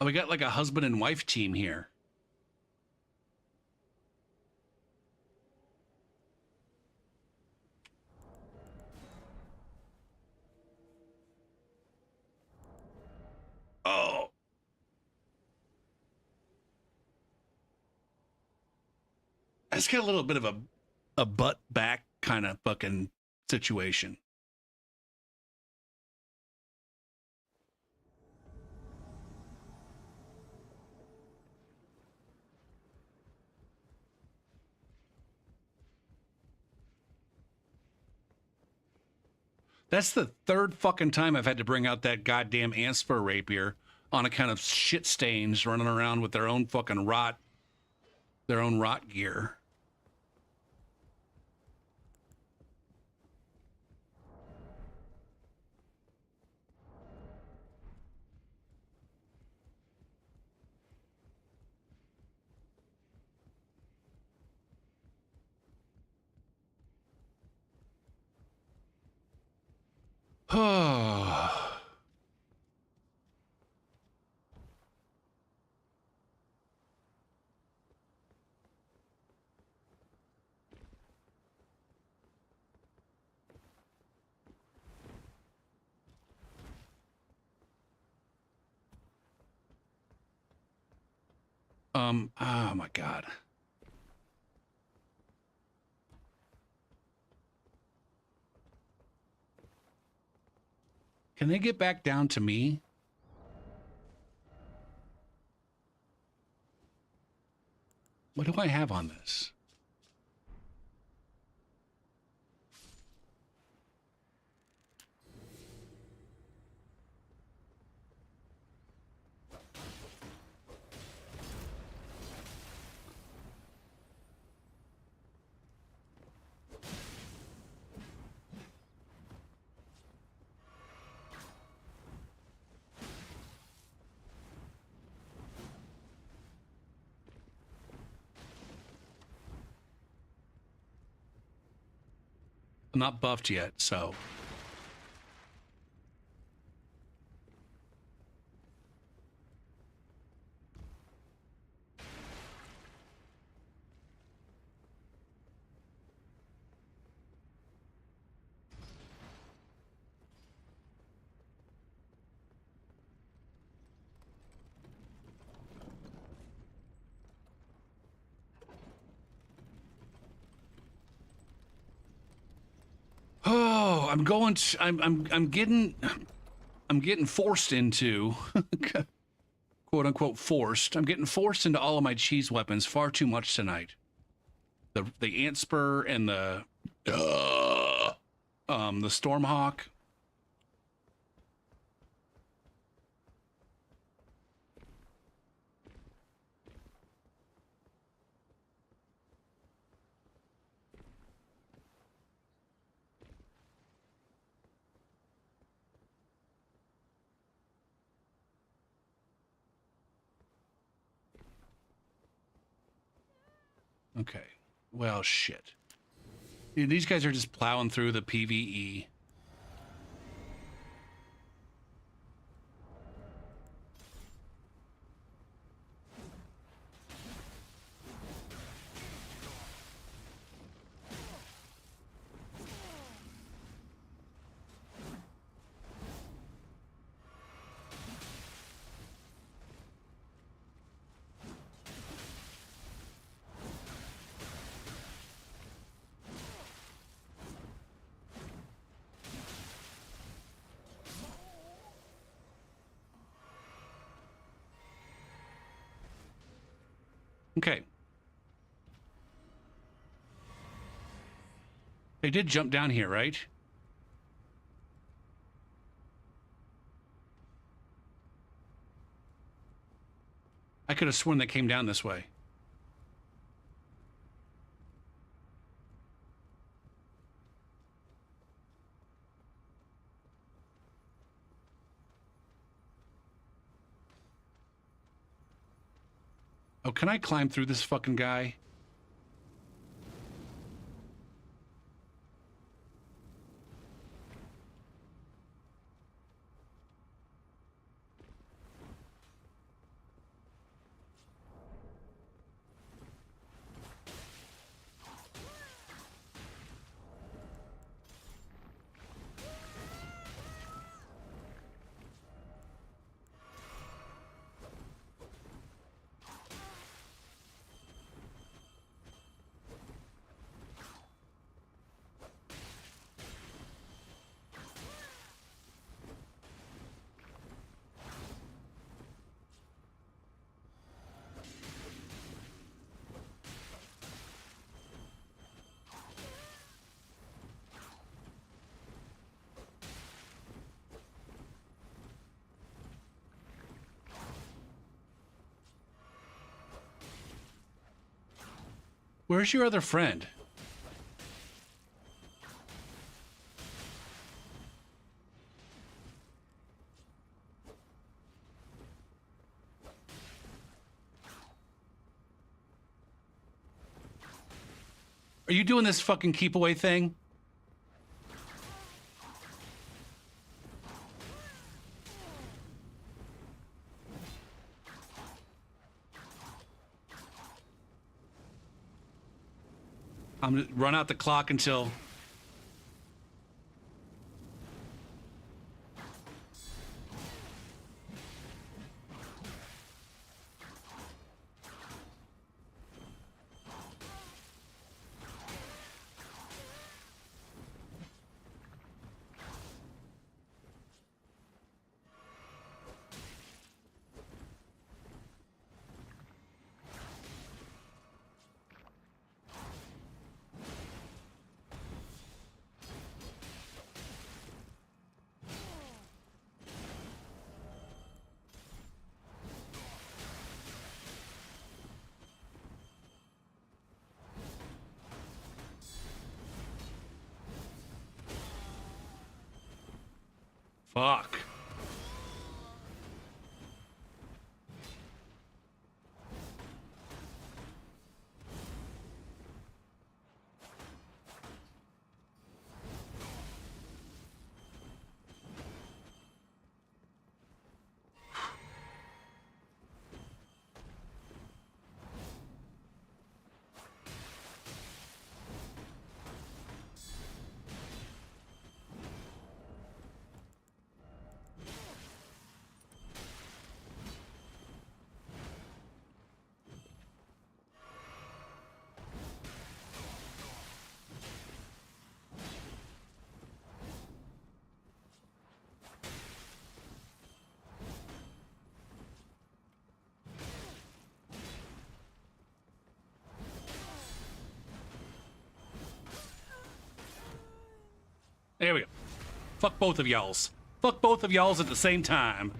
Oh, we got like a husband and wife team here. Oh. It's got a little bit of a butt back kind of fucking situation. That's the third fucking time I've had to bring out that goddamn Anspur rapier on account of shit stains running around with their own fucking their own rot gear. Oh. Oh my God. Can they get back down to me? What do I have on this? I'm not buffed yet, so. Oh, I'm getting forced into quote unquote forced. I'm getting forced into all of my cheese weapons far too much tonight. The ant spur and the Stormhawk. Okay. Well, shit. Dude, these guys are just plowing through the PvE. Okay. They did jump down here, right? I could have sworn they came down this way. Oh, can I climb through this fucking guy? Where's your other friend? Are you doing this fucking keep away thing? I'm gonna run out the clock until... Fuck. There we go. Fuck both of y'alls. Fuck both of y'alls at the same time.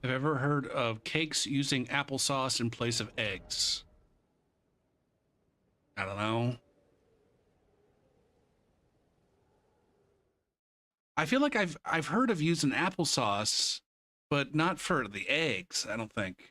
Have you ever heard of cakes using applesauce in place of eggs? I don't know. I feel like I've heard of using applesauce, but not for the eggs, I don't think.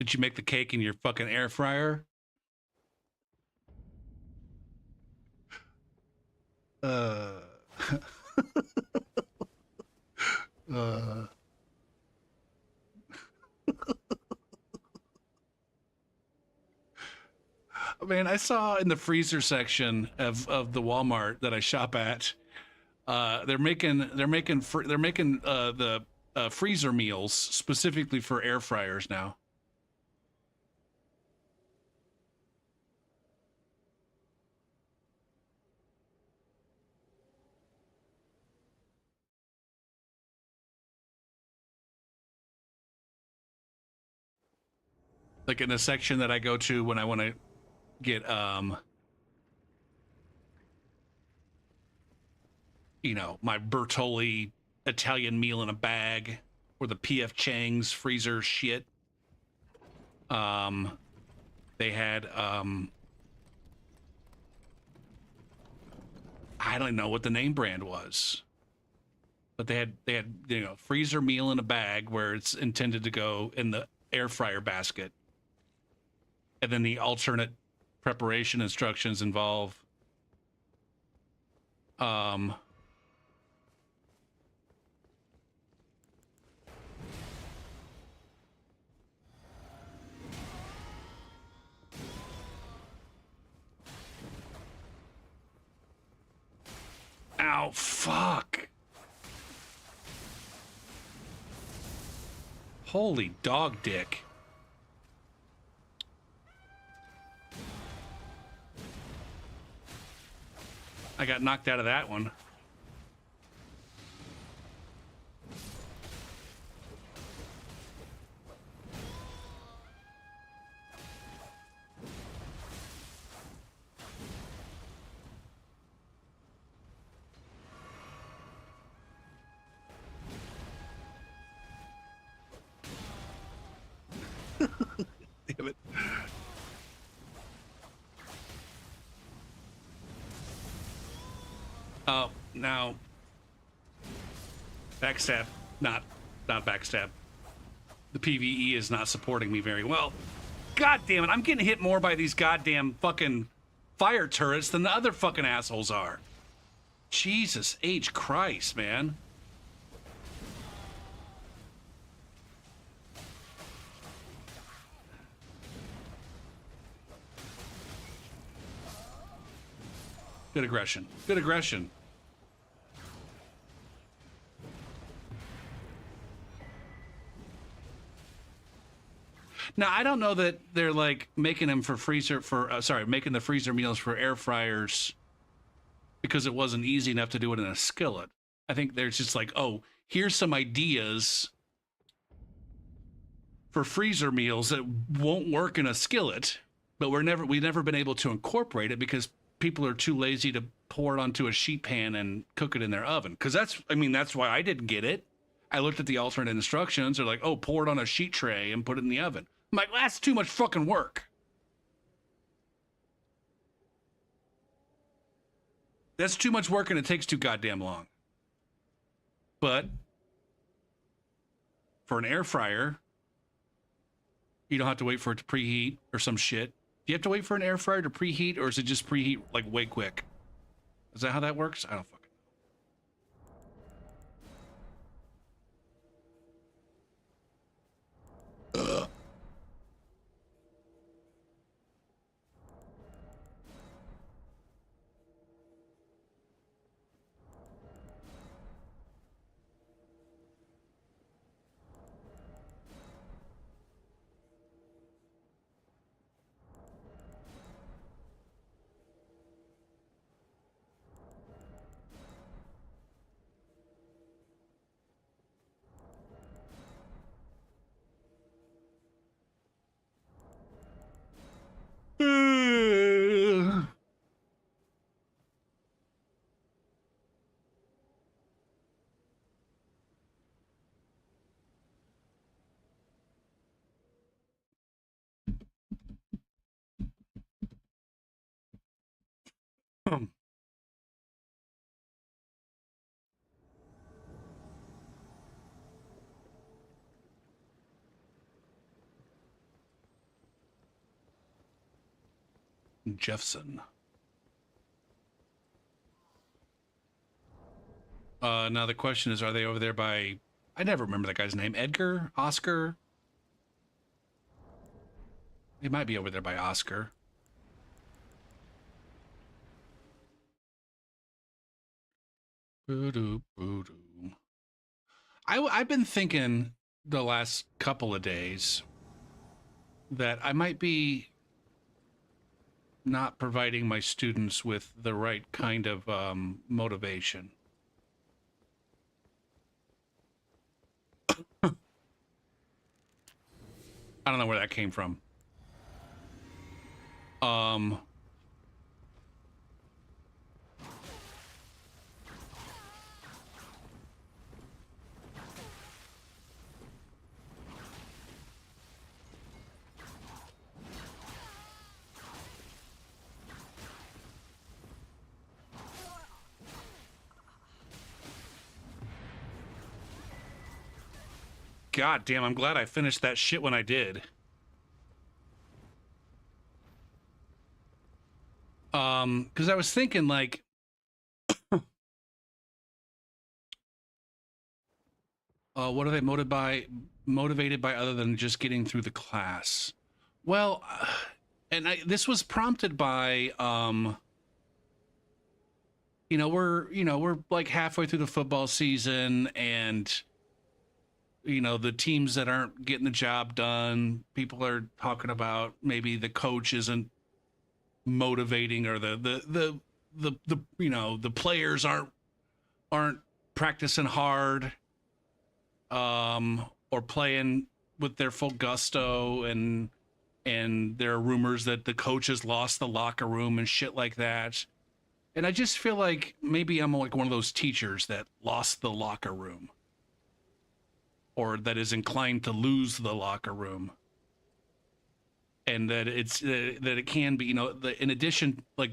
Did you make the cake in your fucking air fryer? Uh, uh, man, I saw in the freezer section of the Walmart that I shop at, they're making the freezer meals specifically for air fryers now. Like in the section that I go to when I want to get, you know, my Bertolli Italian meal in a bag, or the PF Chang's freezer shit. They had, I don't know what the name brand was, but they had, you know, freezer meal in a bag where it's intended to go in the air fryer basket. And then the alternate preparation instructions involve, ow, fuck. Holy dog dick. I got knocked out of that one. Damn it. Oh, now backstab, not backstab. The PvE is not supporting me very well. God damn it, I'm getting hit more by these goddamn fucking fire turrets than the other fucking assholes are. Jesus H. Christ, man. Good aggression. Good aggression. Now, I don't know that they're like making them for freezer for making the freezer meals for air fryers because it wasn't easy enough to do it in a skillet. I think there's just like, oh, here's some ideas for freezer meals that won't work in a skillet, but we've never been able to incorporate it because people are too lazy to pour it onto a sheet pan and cook it in their oven. Because that's why I didn't get it. I looked at the alternate instructions. They're like, oh, pour it on a sheet tray and put it in the oven. I'm like, that's too much fucking work. That's too much work and it takes too goddamn long. But for an air fryer, you don't have to wait for it to preheat or some shit. Do you have to wait for an air fryer to preheat, or is it just preheat like way quick? Is that how that works? I don't fucking know. Ugh. Jeffson. Now the question is, are they over there by... I never remember that guy's name. Edgar? Oscar? He might be over there by Oscar. Boo-doo, boo-doo. I've been thinking the last couple of days that I might be not providing my students with the right kind of motivation. I don't know where that came from. Um, God damn, I'm glad I finished that shit when I did. Because I was thinking, like, what are they motivated by other than just getting through the class? Well, and this was prompted by, we're like halfway through the football season, and the teams that aren't getting the job done, people are talking about maybe the coach isn't motivating, or the players aren't practicing hard, or playing with their full gusto, and there are rumors that the coach has lost the locker room and shit like that. And I just feel like maybe I'm like one of those teachers that lost the locker room, or that is inclined to lose the locker room. And that that it can be, in addition, like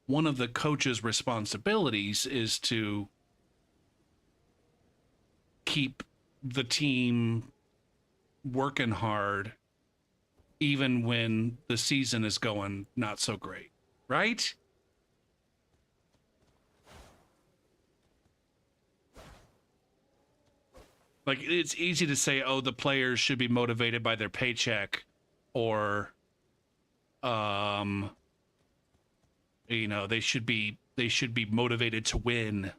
one of the coach's responsibilities is to keep the team working hard, even when the season is going not so great, right? Like, it's easy to say, oh, the players should be motivated by their paycheck, or they should be motivated to win.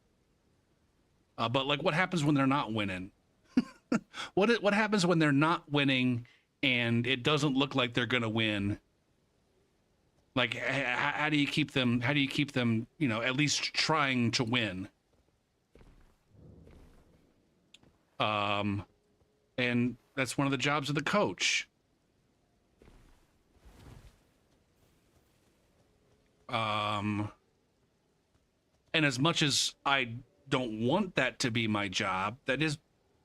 But like, what happens when they're not winning? What happens when they're not winning and it doesn't look like they're gonna win? Like, how do you keep them? How do you keep them? At least trying to win. And that's one of the jobs of the coach. And as much as I don't want that to be my job, that is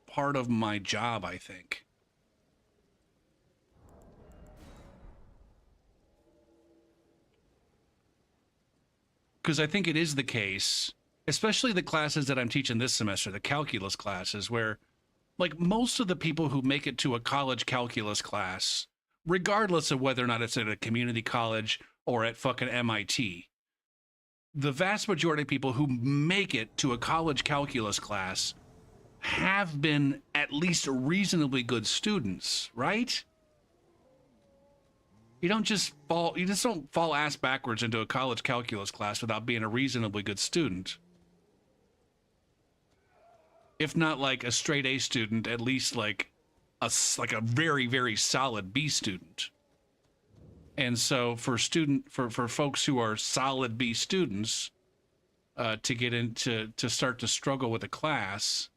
part of my job, I think. Because I think it is the case, especially the classes that I'm teaching this semester, the calculus classes, where, like, most of the people who make it to a college calculus class, regardless of whether or not it's at a community college or at fucking MIT, the vast majority of people who make it to a college calculus class have been at least reasonably good students, right? You just don't fall ass backwards into a college calculus class without being a reasonably good student. If not like a straight A student, at least like a very, very solid B student. And so for folks who are solid B students, to get into, to start to struggle with a class,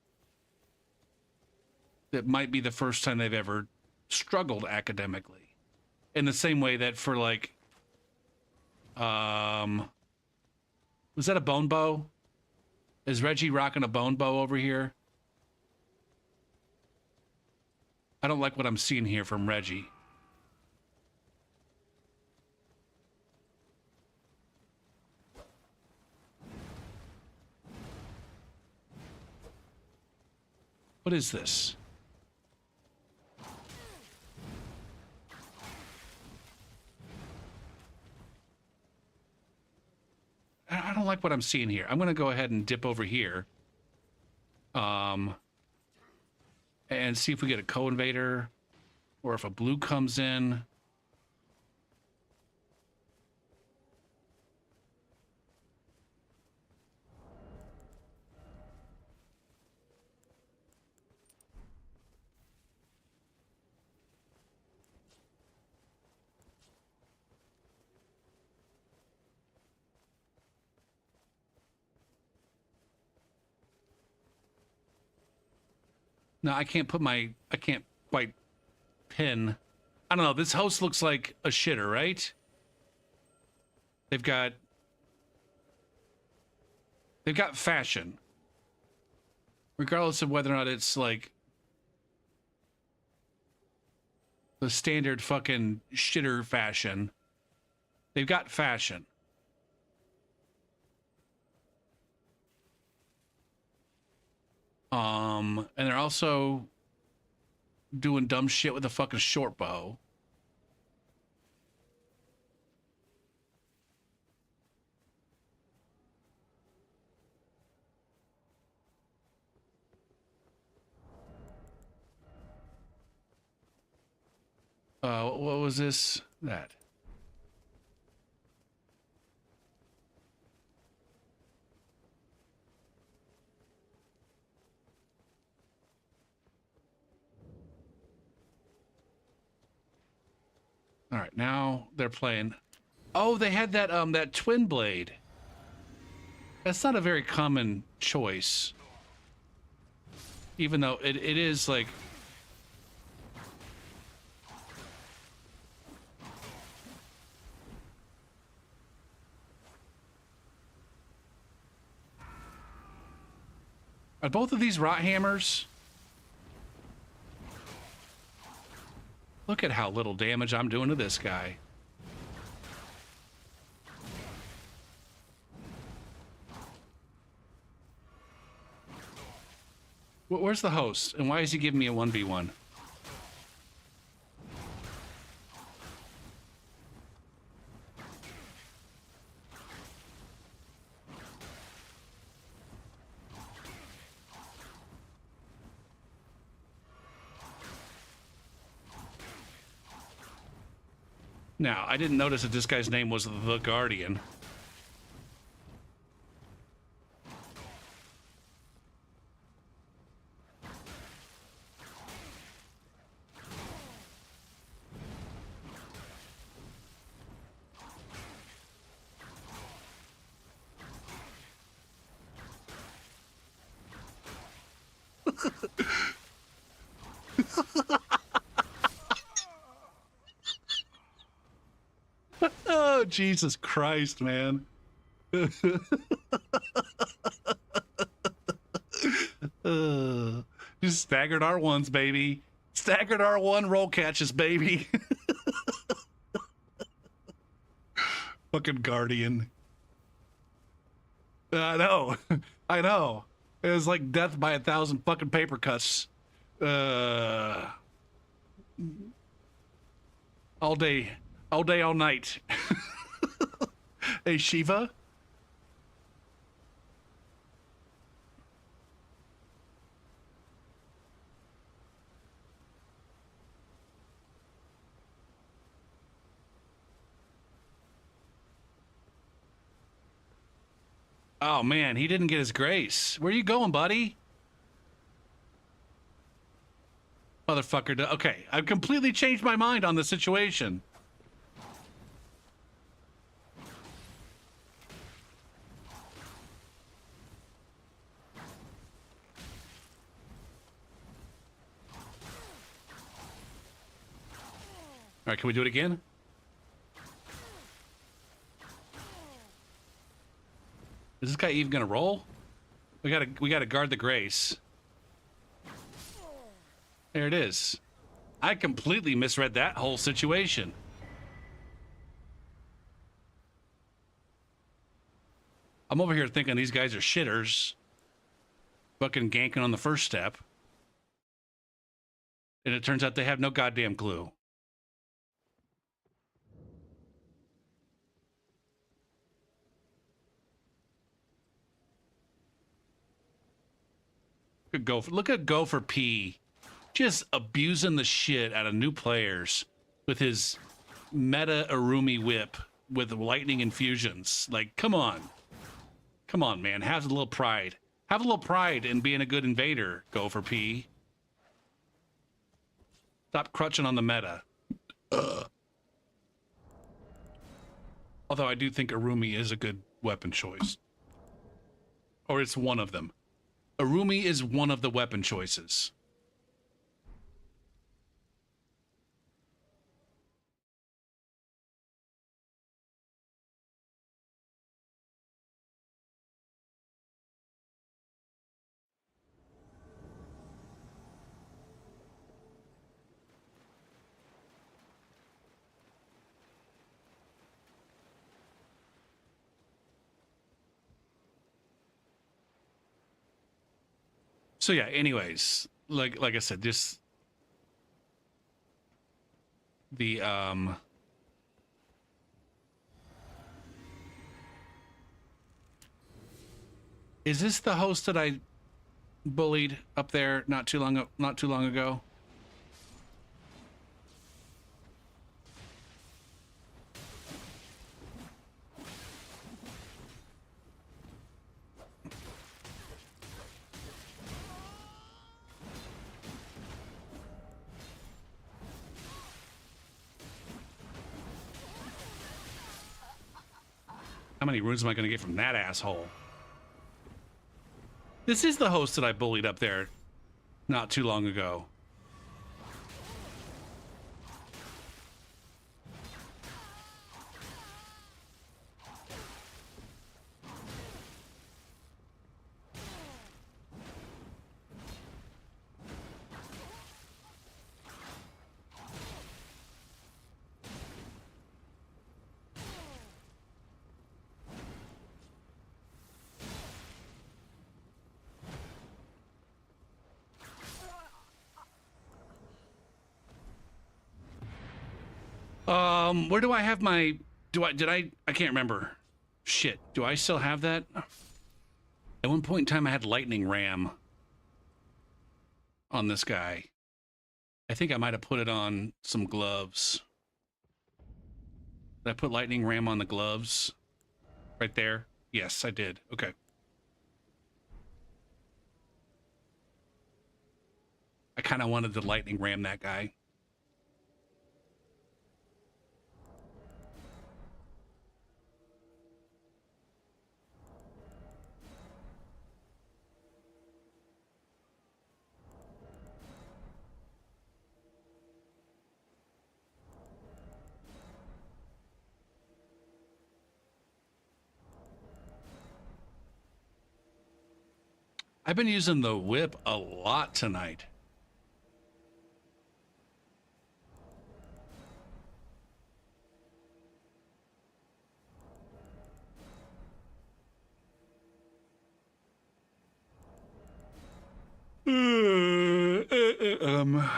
that might be the first time they've ever struggled academically. In the same way that for like, was that a bone bow? Is Reggie rocking a bone bow over here? I don't like what I'm seeing here from Reggie. What is this? I don't like what I'm seeing here. I'm going to go ahead and dip over here. And see if we get a co-invader, or if a blue comes in. No, I can't quite pin. I don't know. This host looks like a shitter, right? They've got fashion, regardless of whether or not it's like the standard fucking shitter fashion. They've got fashion. And they're also doing dumb shit with a fucking short bow. What was this? That. All right, now they're playing. Oh, they had that that twin blade. That's not a very common choice. Even though it is like are both of these rot hammers? Look at how little damage I'm doing to this guy. Where's the host? And why is he giving me a 1v1? Now, I didn't notice that this guy's name was the Guardian. Oh, Jesus Christ, man. Just staggered R1s, baby. Staggered R1 roll catches, baby. Fucking Guardian. I know. I know. It was like death by 1,000 fucking paper cuts. All day, all night. Hey, Shiva? Oh, man, he didn't get his grace. Where you going, buddy? Motherfucker. Okay, I've completely changed my mind on the situation. All right, can we do it again? Is this guy even gonna roll? We gotta guard the grace. There it is. I completely misread that whole situation. I'm over here thinking these guys are shitters. Fucking ganking on the first step. And it turns out they have no goddamn clue. Look at Gopher P. Just abusing the shit out of new players with his meta Arumi whip with lightning infusions. Like, come on. Come on, man. Have a little pride. Have a little pride in being a good invader, Gopher P. Stop crutching on the meta. Although I do think Arumi is a good weapon choice. Or it's one of them. Arumi is one of the weapon choices. So yeah, anyways, like I said, just the is this the host that I bullied up there not too long ago? How many runes am I going to get from that asshole? This is the host that I bullied up there not too long ago. Where do I have my, I can't remember. Shit, do I still have that? At one point in time, I had lightning ram on this guy. I think I might have put it on some gloves. Did I put lightning ram on the gloves? Right there? Yes, I did. Okay. I kind of wanted to lightning ram that guy. I've been using the whip a lot tonight. Um.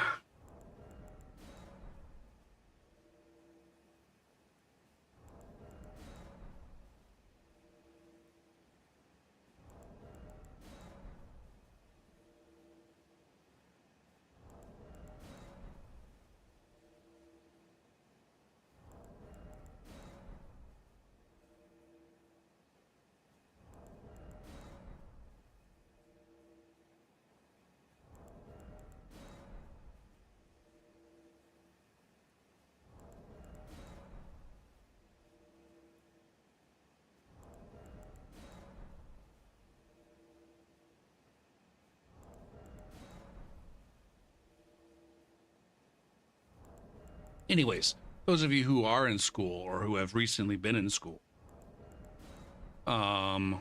Anyways, those of you who are in school or who have recently been in school, can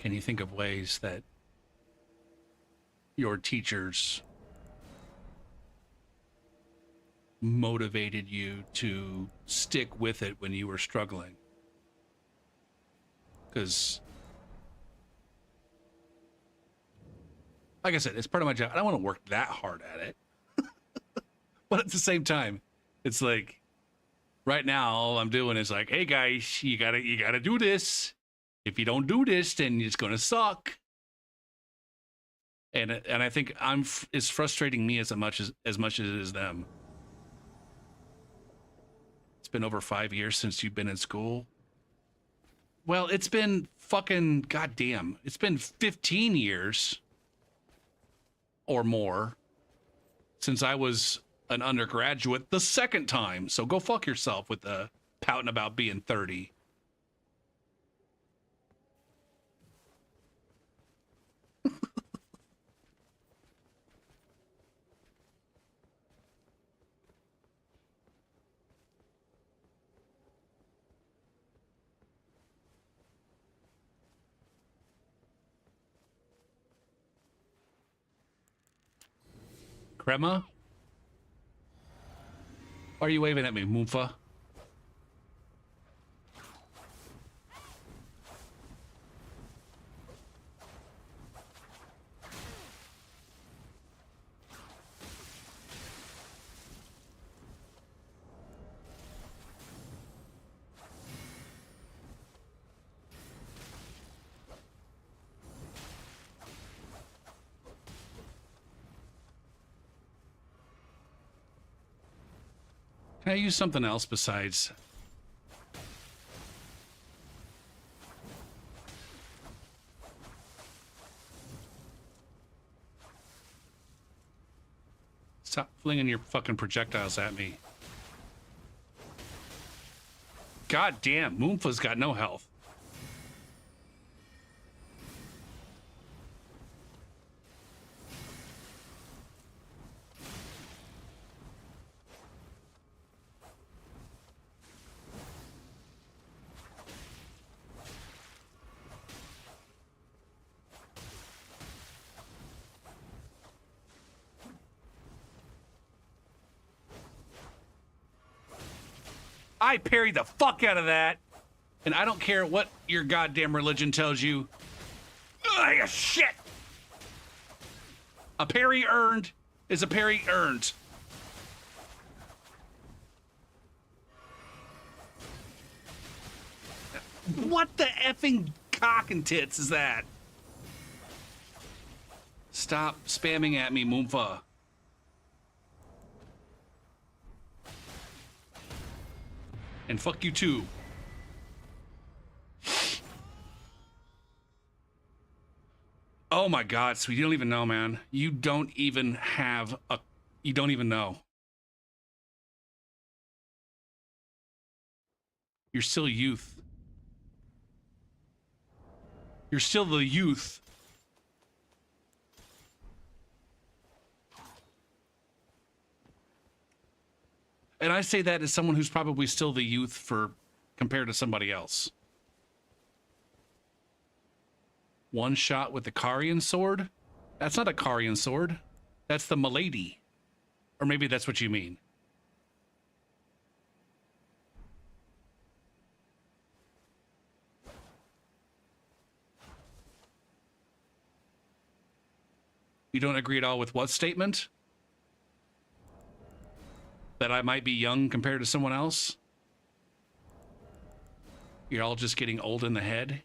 you think of ways that your teachers motivated you to stick with it when you were struggling? Because, like I said, it's part of my job. I don't want to work that hard at it. But at the same time, it's like right now all I'm doing is like, hey guys, you gotta do this. If you don't do this, then it's gonna suck. And I think it's frustrating me as much as it is them. It's been over 5 years since you've been in school. Well, it's been fucking goddamn. It's been 15 years or more since I was an undergraduate the second time. So go fuck yourself with the pouting about being 30. Crema? Why are you waving at me, Moomfa? Can I use something else besides... Stop flinging your fucking projectiles at me. God damn, Moonfa's got no health. I parried the fuck out of that. And I don't care what your goddamn religion tells you. Ugh, shit. A parry earned is a parry earned. What the effing cock and tits is that? Stop spamming at me, Moonfa. And fuck you too. Oh my god, sweet, you don't even know, man. You don't even have a... You don't even know. You're still youth. You're still the youth. And I say that as someone who's probably still the youth for compared to somebody else. One shot with the Karian sword? That's not a Karian sword. That's the Milady. Or maybe that's what you mean. You don't agree at all with what statement? That I might be young compared to someone else? You're all just getting old in the head?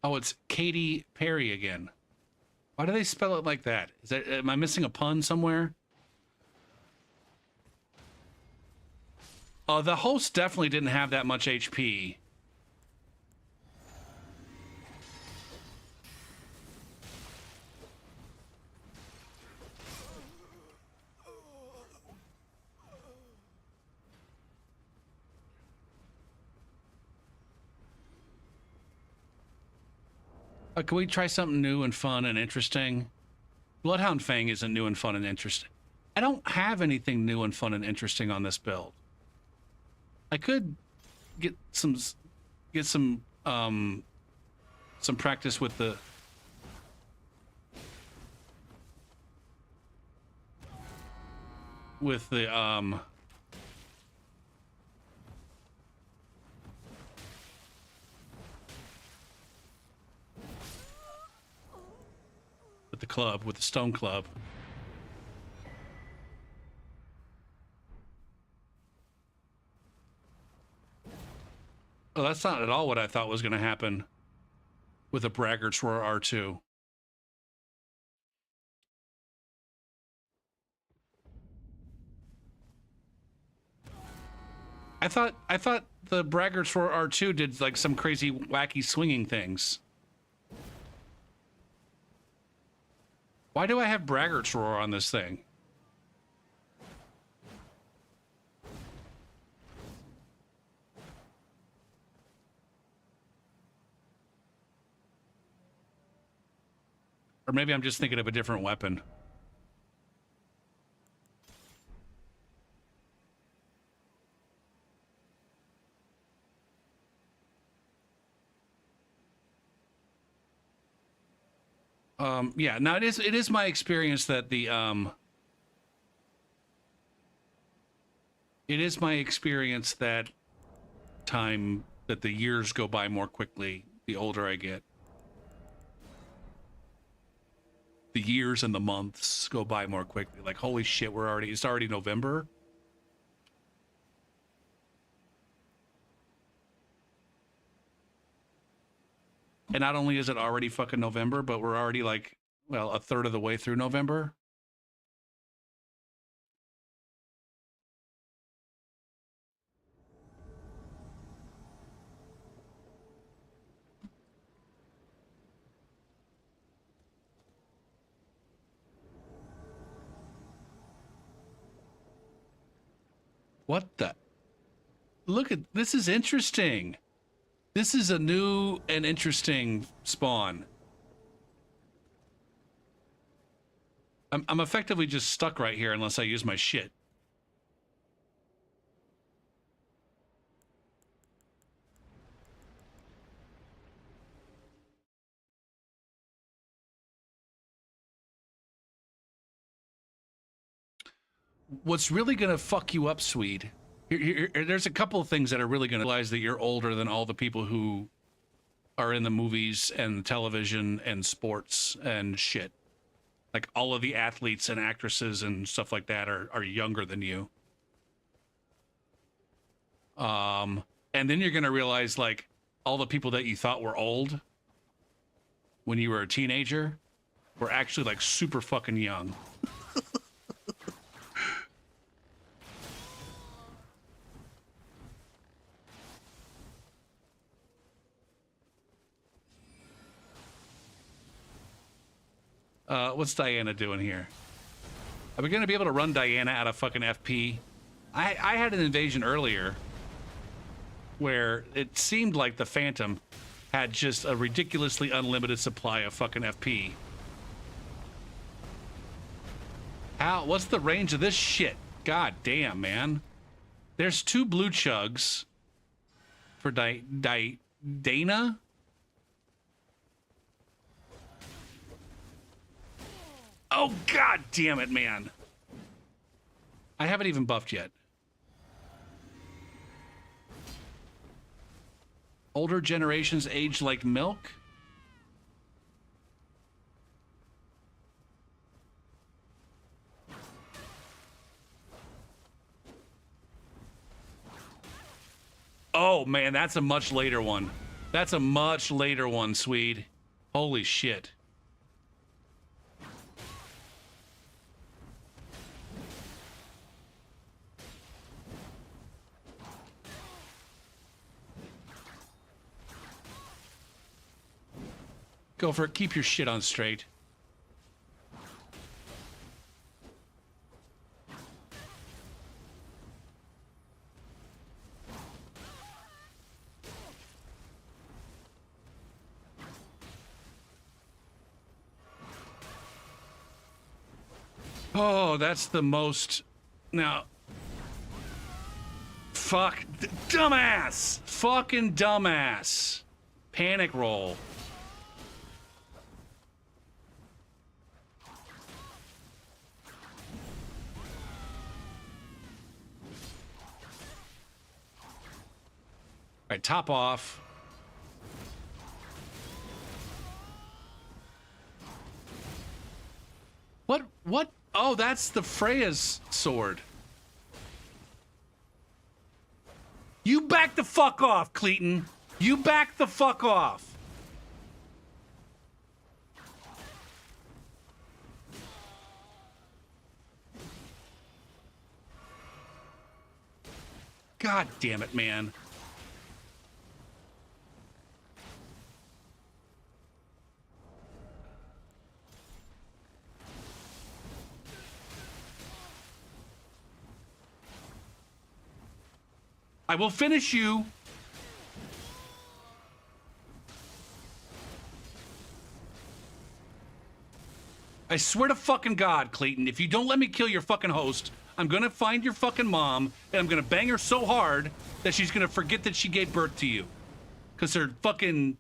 Oh, it's Katy Perry again. Why do they spell it like that? Is that, am I missing a pun somewhere? Oh, the host definitely didn't have that much HP. Can we try something new and fun and interesting? Bloodhound Fang isn't new and fun and interesting. I don't have anything new and fun and interesting on this build. I could get some practice with the with the club, with the stone club. Oh, that's not at all what I thought was going to happen with a Braggart's Roar R2. I thought the Braggart's Roar R2 did like some crazy wacky swinging things. Why do I have Braggart's Roar on this thing? Or maybe I'm just thinking of a different weapon. Yeah, now it is my experience that the it is my experience that the years go by more quickly the older I get. the years and the months go by more quickly. Like, holy shit, it's already November. And not only is it already fucking November, but we're already like, well, a third of the way through November. What the? Look at this is interesting. This is a new and interesting spawn. I'm effectively just stuck right here unless I use my shit. What's really gonna fuck you up, Swede? There's a couple of things that are really gonna realize that you're older than all the people who are in the movies and television and sports and shit. Like all of the athletes and actresses and stuff like that are younger than you. And then you're gonna realize like all the people that you thought were old when you were a teenager were actually like super fucking young. What's Diana doing here? Are we going to be able to run Diana out of fucking FP? I had an invasion earlier where it seemed like the Phantom had just a ridiculously unlimited supply of fucking FP. What's the range of this shit? God damn, man. There's 2 blue chugs for Dana. Oh, god damn it, man. I haven't even buffed yet. Older generations age like milk? Oh, man, that's a much later one. That's a much later one, Swede. Holy shit. Go for it. Keep your shit on straight. Oh, that's the most... Now... Fuck. Dumbass! Fucking dumbass. Panic roll. All right, top off. What? Oh, that's the Freya's sword. You back the fuck off, Cleaton. You back the fuck off. God damn it, man. I will finish you. I swear to fucking God, Clayton, if you don't let me kill your fucking host, I'm gonna find your fucking mom and I'm gonna bang her so hard that she's gonna forget that she gave birth to you. Cause her fucking...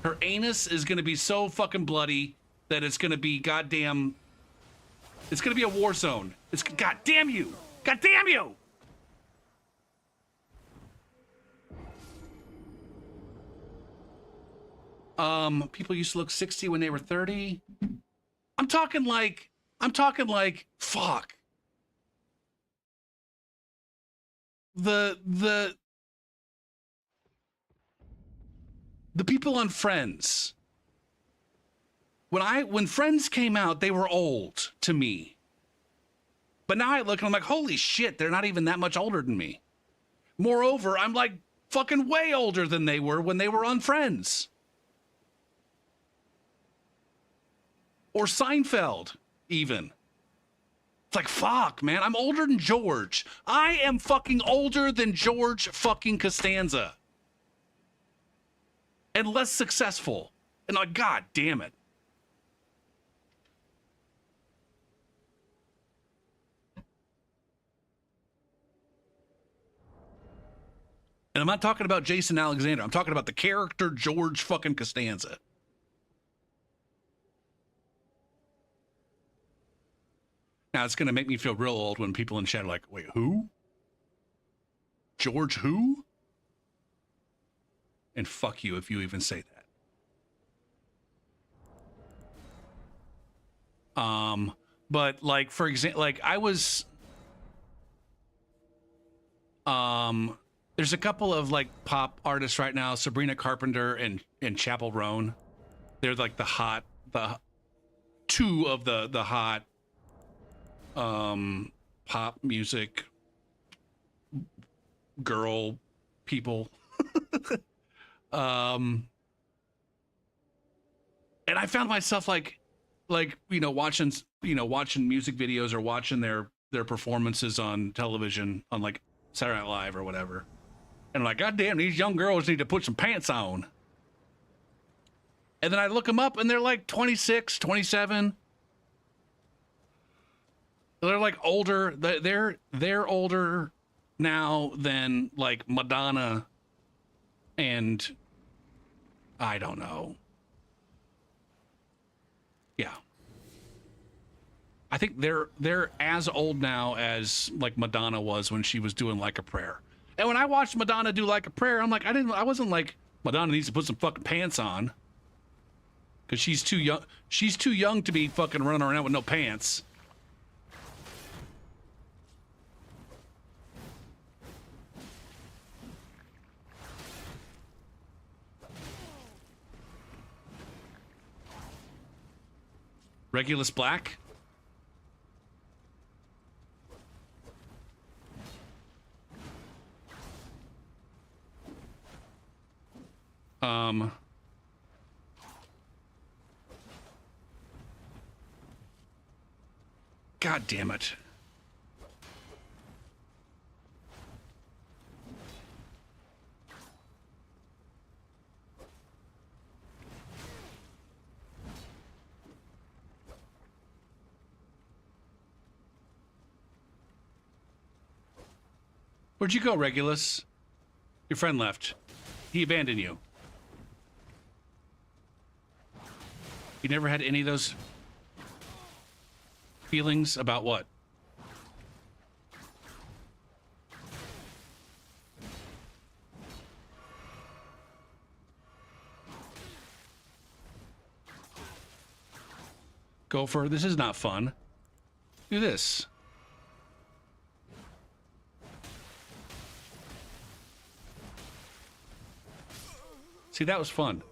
Her anus is gonna be so fucking bloody that it's gonna be goddamn... It's gonna be a war zone. It's God damn you! God damn you! People used to look 60 when they were 30. I'm talking like, fuck. The people on Friends. When Friends came out, they were old to me. But now I look and I'm like, holy shit, they're not even that much older than me. Moreover, I'm like fucking way older than they were when they were on Friends. Or Seinfeld, even. It's like, fuck, man, I'm older than George. I am fucking older than George fucking Costanza. And less successful. And like, god damn it. And I'm not talking about Jason Alexander. I'm talking about the character George fucking Costanza. Now, it's going to make me feel real old when people in chat are like, wait, who? George who? And fuck you if you even say that. But like, for example, like I was, there's a couple of like pop artists right now, Sabrina Carpenter and Chappell Roan. They're like the two of the hot, pop music girl people. And I found myself like, watching music videos or watching their performances on television on like Saturday Night Live or whatever. And I'm like, God damn, these young girls need to put some pants on. And then I look them up and they're like 26, 27. They're like older. They're older now than like Madonna and I don't know. Yeah. I think they're as old now as like Madonna was when she was doing Like a Prayer. And when I watched Madonna do Like a Prayer, I'm like, I wasn't like, Madonna needs to put some fucking pants on. Cause she's too young. She's too young to be fucking running around with no pants. Regulus Black. God damn it. Where'd you go, Regulus? Your friend left. He abandoned you. You never had any of those feelings about what? Gopher, this is not fun. Do this. See, that was fun.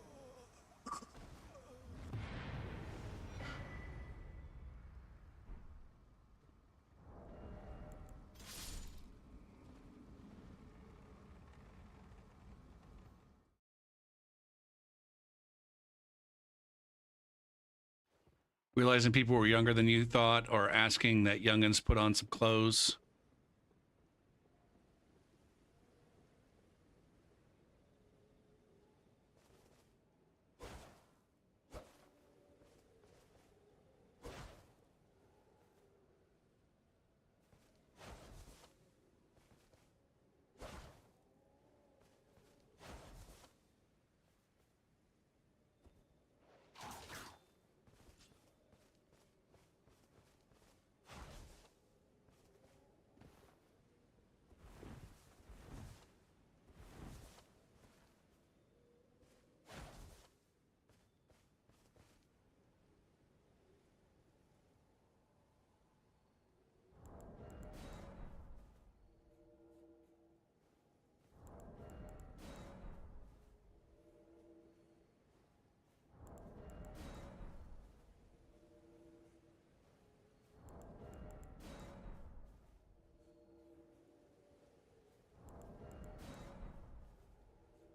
Realizing people were younger than you thought, or asking that youngins put on some clothes.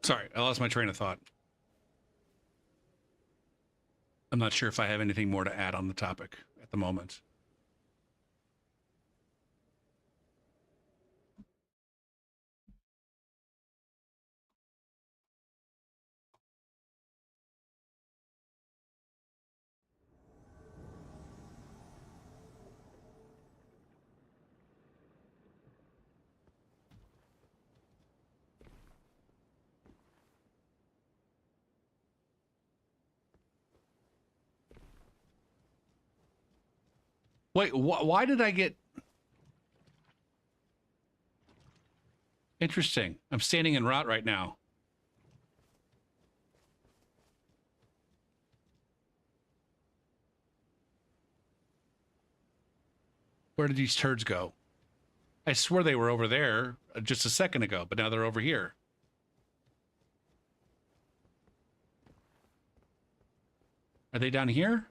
Sorry, I lost my train of thought. I'm not sure if I have anything more to add on the topic at the moment. Wait, why did I get... Interesting. I'm standing in rot right now. Where did these turds go? I swear they were over there just a second ago, but now they're over here. Are they down here?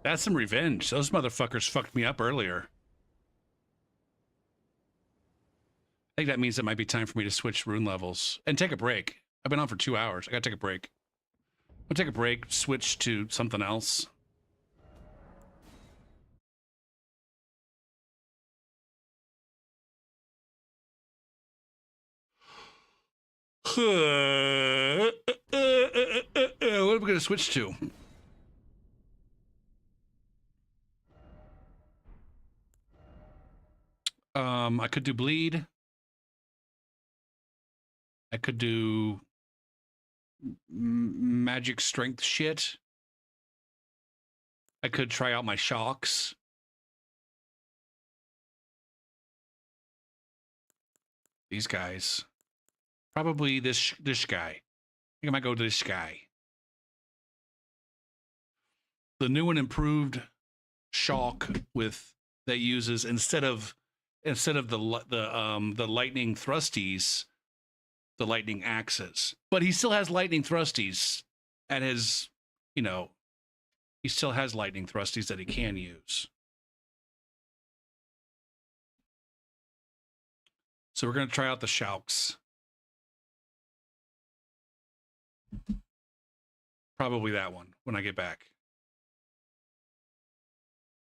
That's some revenge. Those motherfuckers fucked me up earlier. I think that means it might be time for me to switch rune levels and take a break. I've been on for 2 hours. I gotta take a break. I'll take a break, switch to something else. What are we gonna switch to? I could do bleed. I could do magic strength shit. I could try out my shocks. These guys. Probably this guy. I think I might go to this guy. The new and improved shock with that uses instead of the lightning thrusties, the lightning axes. But he still has lightning thrusties at his, you know, he still has lightning thrusties that he can use. So we're going to try out the shocks. Probably that one when I get back.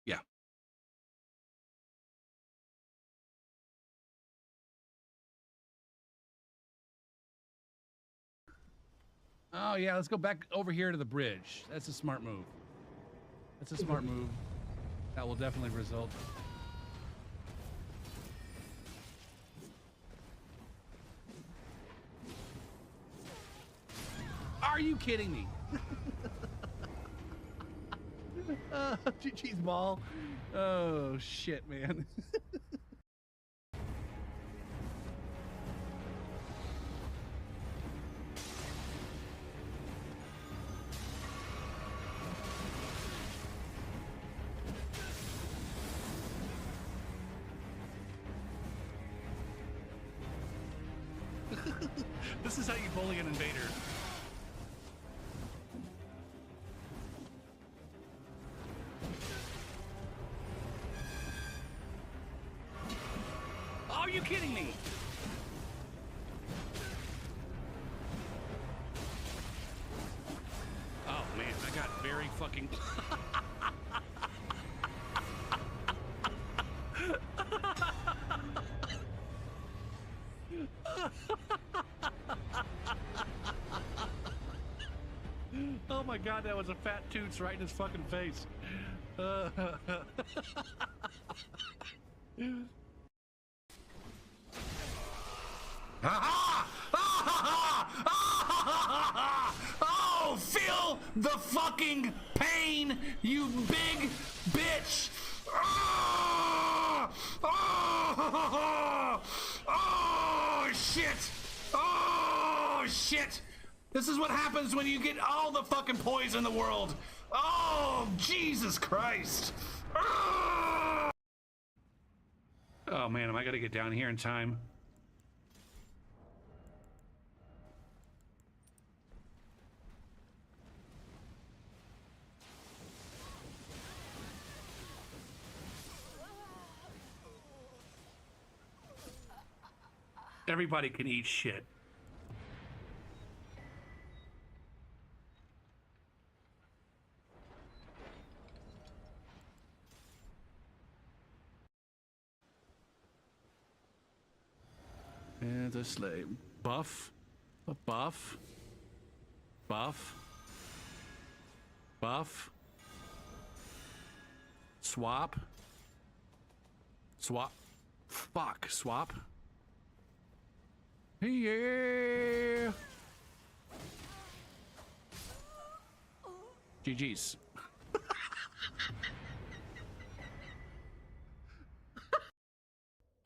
Yeah. Oh, yeah, let's go back over here to the bridge. That's a smart move. That's a smart move. That will definitely result. Are you kidding me? GG's ball. Oh, shit, man. This is how you bully an invader. Are you kidding me? Oh man, I got very fucking... Oh my god, that was a fat toots right in his fucking face. Oh, feel the fucking pain, you big bitch! Oh, shit! Oh, shit! This is what happens when you get all the fucking poison in the world. Oh, Jesus Christ. Oh man, am I gonna get down here in time? Everybody can eat shit. And the slave. Buff. A buff. Buff. Buff. Swap. Swap. Fuck. Swap. Yeah. GG's.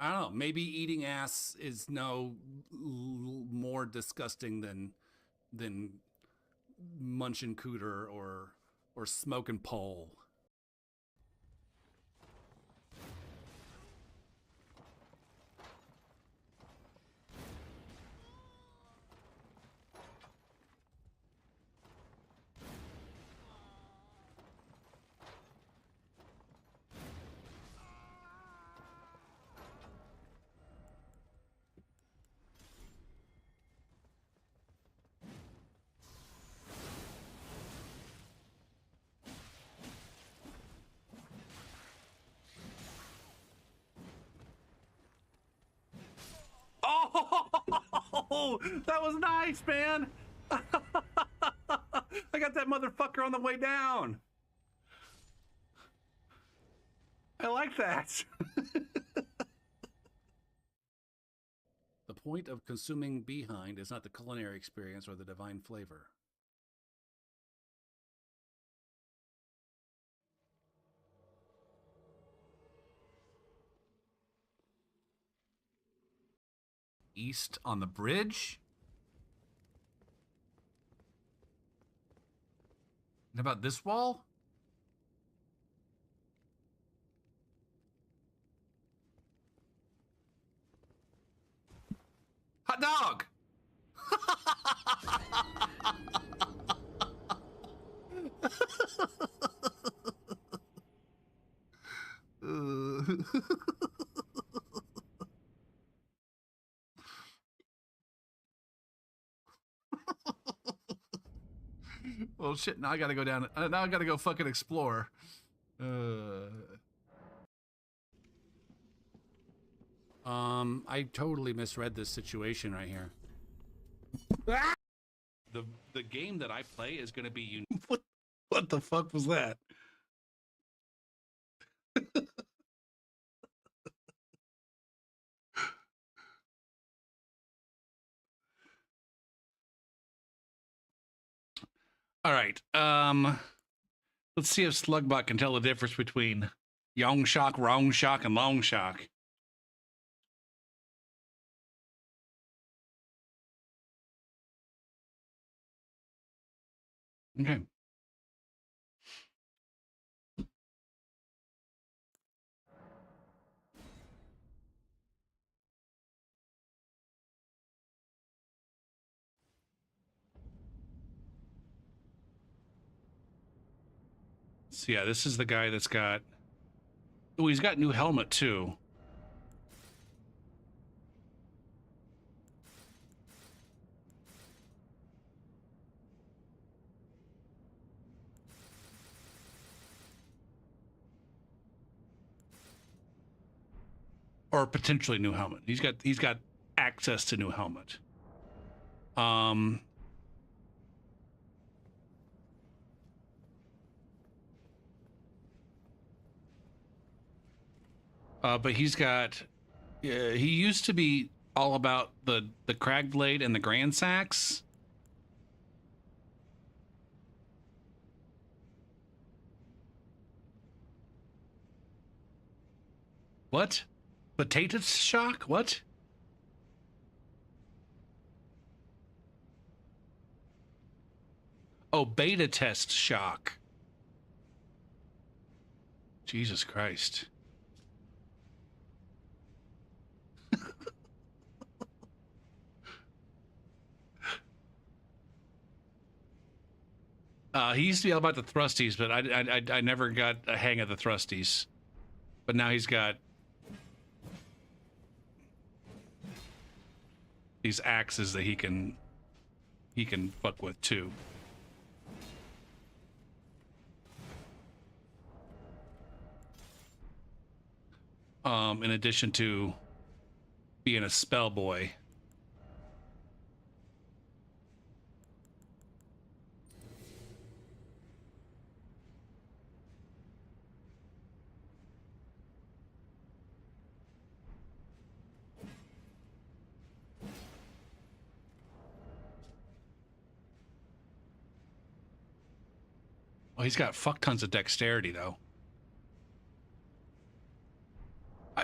I don't know. Maybe eating ass is more disgusting than munching cooter or smoking pole. Oh, that was nice, man. I got that motherfucker on the way down. I like that. The point of consuming behind is not the culinary experience or the divine flavor. East on the bridge? And about this wall? Hot dog! Well, shit, now I gotta go down. Now I gotta go fucking explore. I totally misread this situation right here. The game that I play is gonna be unique. What the fuck was that? All right. Let's see if Slugbot can tell the difference between Yong Shock, Wrong Shock, and Long Shock. Okay. So yeah, this is the guy that's got. Oh, he's got new helmet too. Or potentially new helmet. He's got access to new helmet. But he's got. He used to be all about the crag blade and the grand sax. What? Potato shock? What? Oh, beta test shock. Jesus Christ. He used to be all about the thrusties, but I never got a hang of the thrusties. But now he's got these axes that he can fuck with too. In addition to being a spell boy. Oh, he's got fuck tons of dexterity though.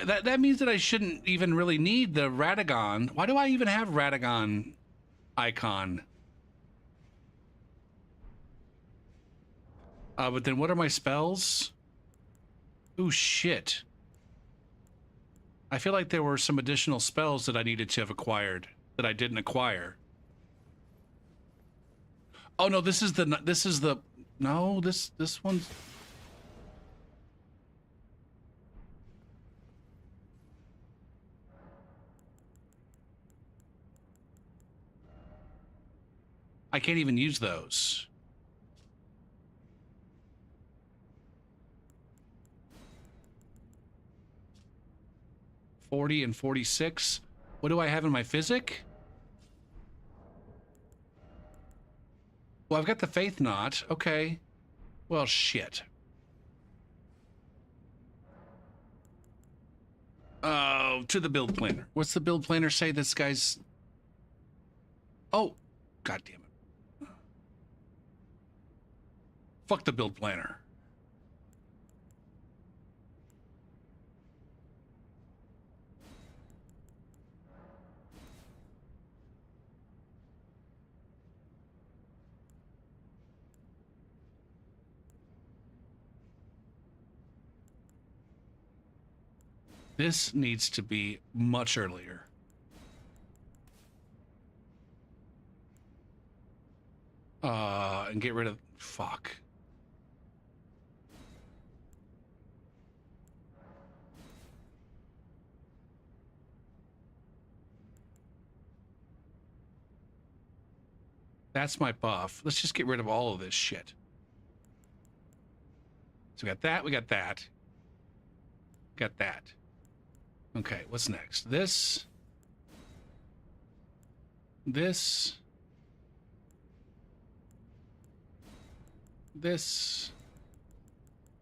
That means that I shouldn't even really need the Radagon. Why do I even have Radagon icon? But then what are my spells? Ooh, shit. I feel like there were some additional spells that I needed to have acquired that I didn't acquire. Oh no, this is the no, this one's I can't even use those. $40 and $46. What do I have in my physic? Well, I've got the faith knot. Okay. Well, shit. Oh, to the build planner. What's the build planner say? This guy's... Oh, God damn it. Fuck the build planner. This needs to be much earlier. And get rid of... Fuck. That's my buff. Let's just get rid of all of this shit. So we got that, we got that. Got that. Okay, what's next? This. This. This.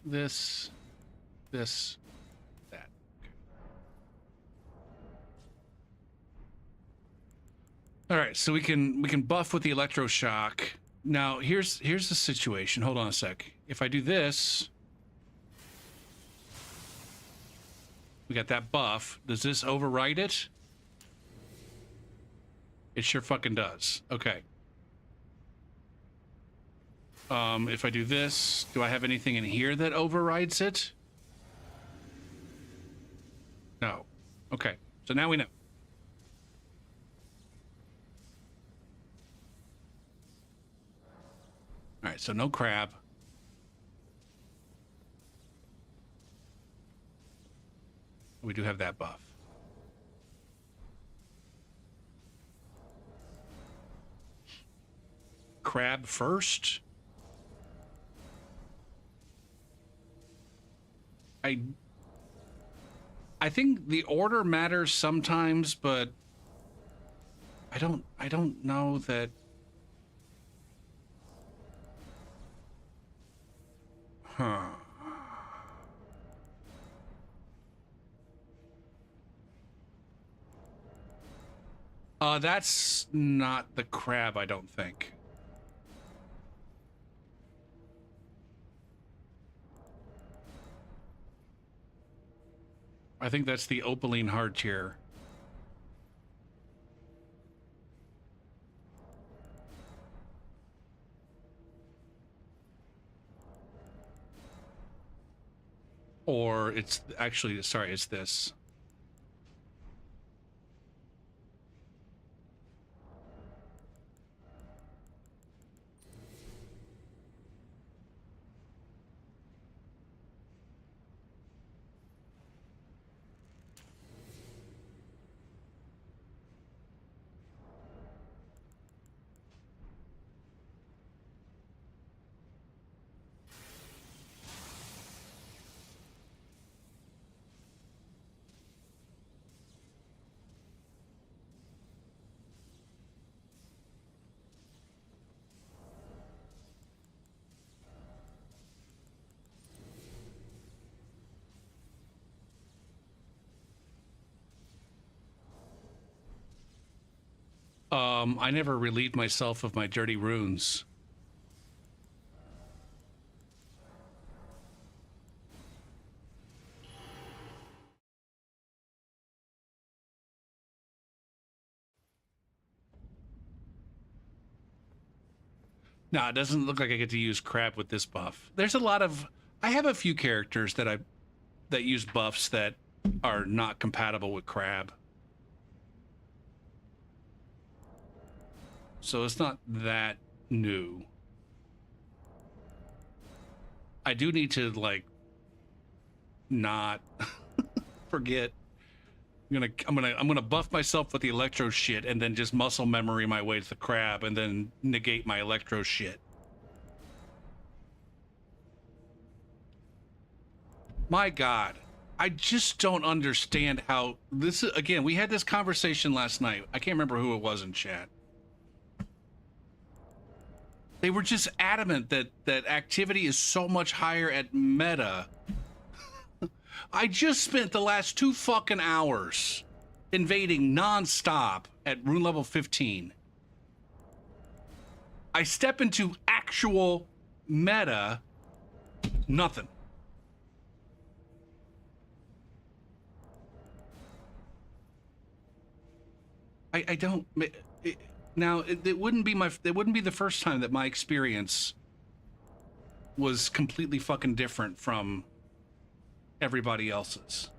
This. This. That. Okay. All right, so we can buff with the electroshock. Now, here's the situation. Hold on a sec. If I do this, we got that buff. Does this override it? It sure fucking does. Okay. If I do this, do I have anything in here that overrides it? No. Okay. So now we know. All right, so no crab. We do have that buff. Crab first. I think the order matters sometimes, but I don't know that. Huh. That's not the crab, I don't think. I think that's the opaline hard tier. Or it's actually, sorry, it's this. I never relieved myself of my dirty runes. No, it doesn't look like I get to use crab with this buff. There's a lot of, I have a few characters that use buffs that are not compatible with crab. So it's not that new. I do need to like not forget. I'm gonna buff myself with the electro shit and then just muscle memory my way to the crab and then negate my electro shit. My God, I just don't understand how this is. Again, we had this conversation last night. I can't remember who it was in chat. They were just adamant that activity is so much higher at meta. I just spent the last 2 fucking hours invading non-stop at rune level 15. I step into actual meta, nothing. I don't. Now it wouldn't be the first time that my experience was completely fucking different from everybody else's.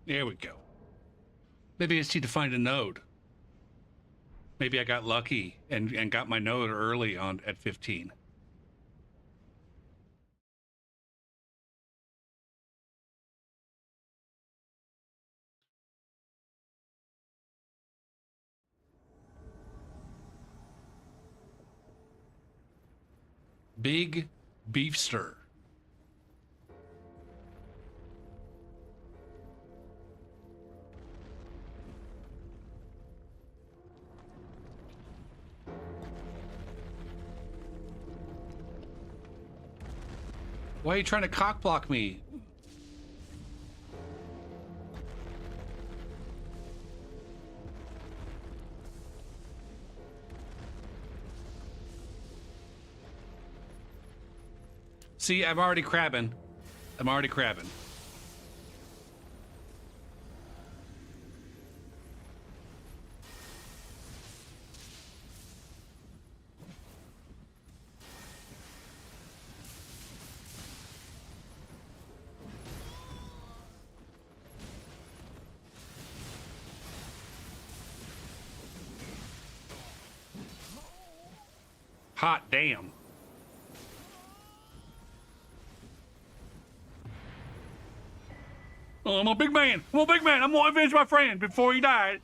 There we go. Maybe I just need to find a node. Maybe I got lucky and got my node early on at 15. Big beefster. Why are you trying to cock block me? See, I'm already crabbing. I'm already crabbing. Hot damn. Oh, I'm a big man. I'm a big man. I'm gonna avenge my friend before he died.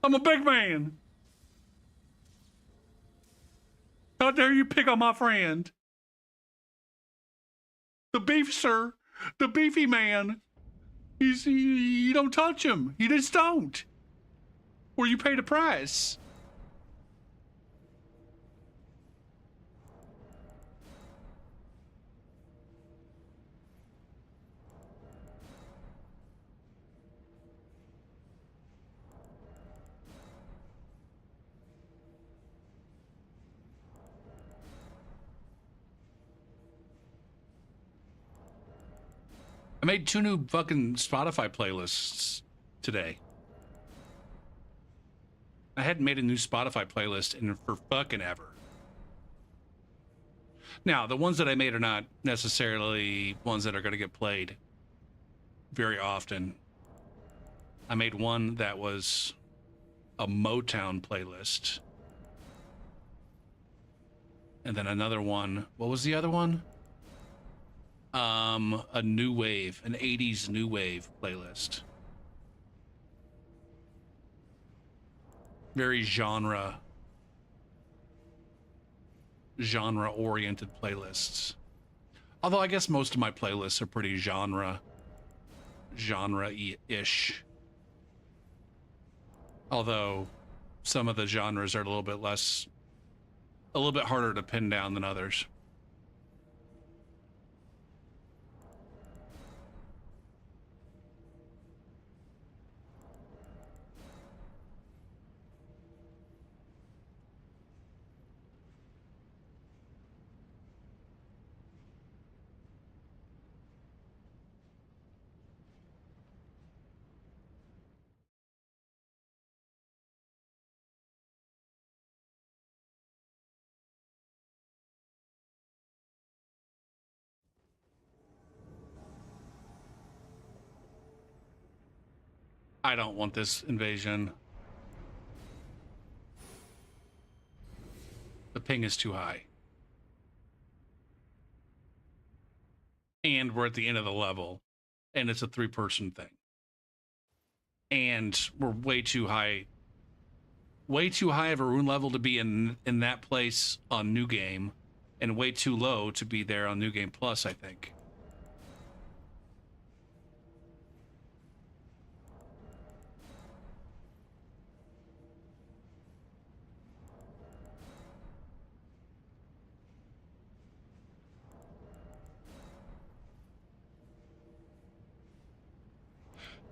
I'm a big man. How dare you pick on my friend? The beefster, the beefy man. You don't touch him. You just don't. Or you pay the price. I made 2 new fucking Spotify playlists today. I hadn't made a new Spotify playlist in for fucking ever. Now, the ones that I made are not necessarily ones that are going to get played very often. I made one that was a Motown playlist. And then another one. What was the other one? A new wave, an 80s new wave playlist. Very genre oriented playlists. Although I guess most of my playlists are pretty genre-ish. Although some of the genres are a little bit harder to pin down than others. I don't want this invasion. The ping is too high. And we're at the end of the level. And it's a 3-person thing. And we're way too high of a rune level to be in that place on New Game. And way too low to be there on New Game Plus, I think.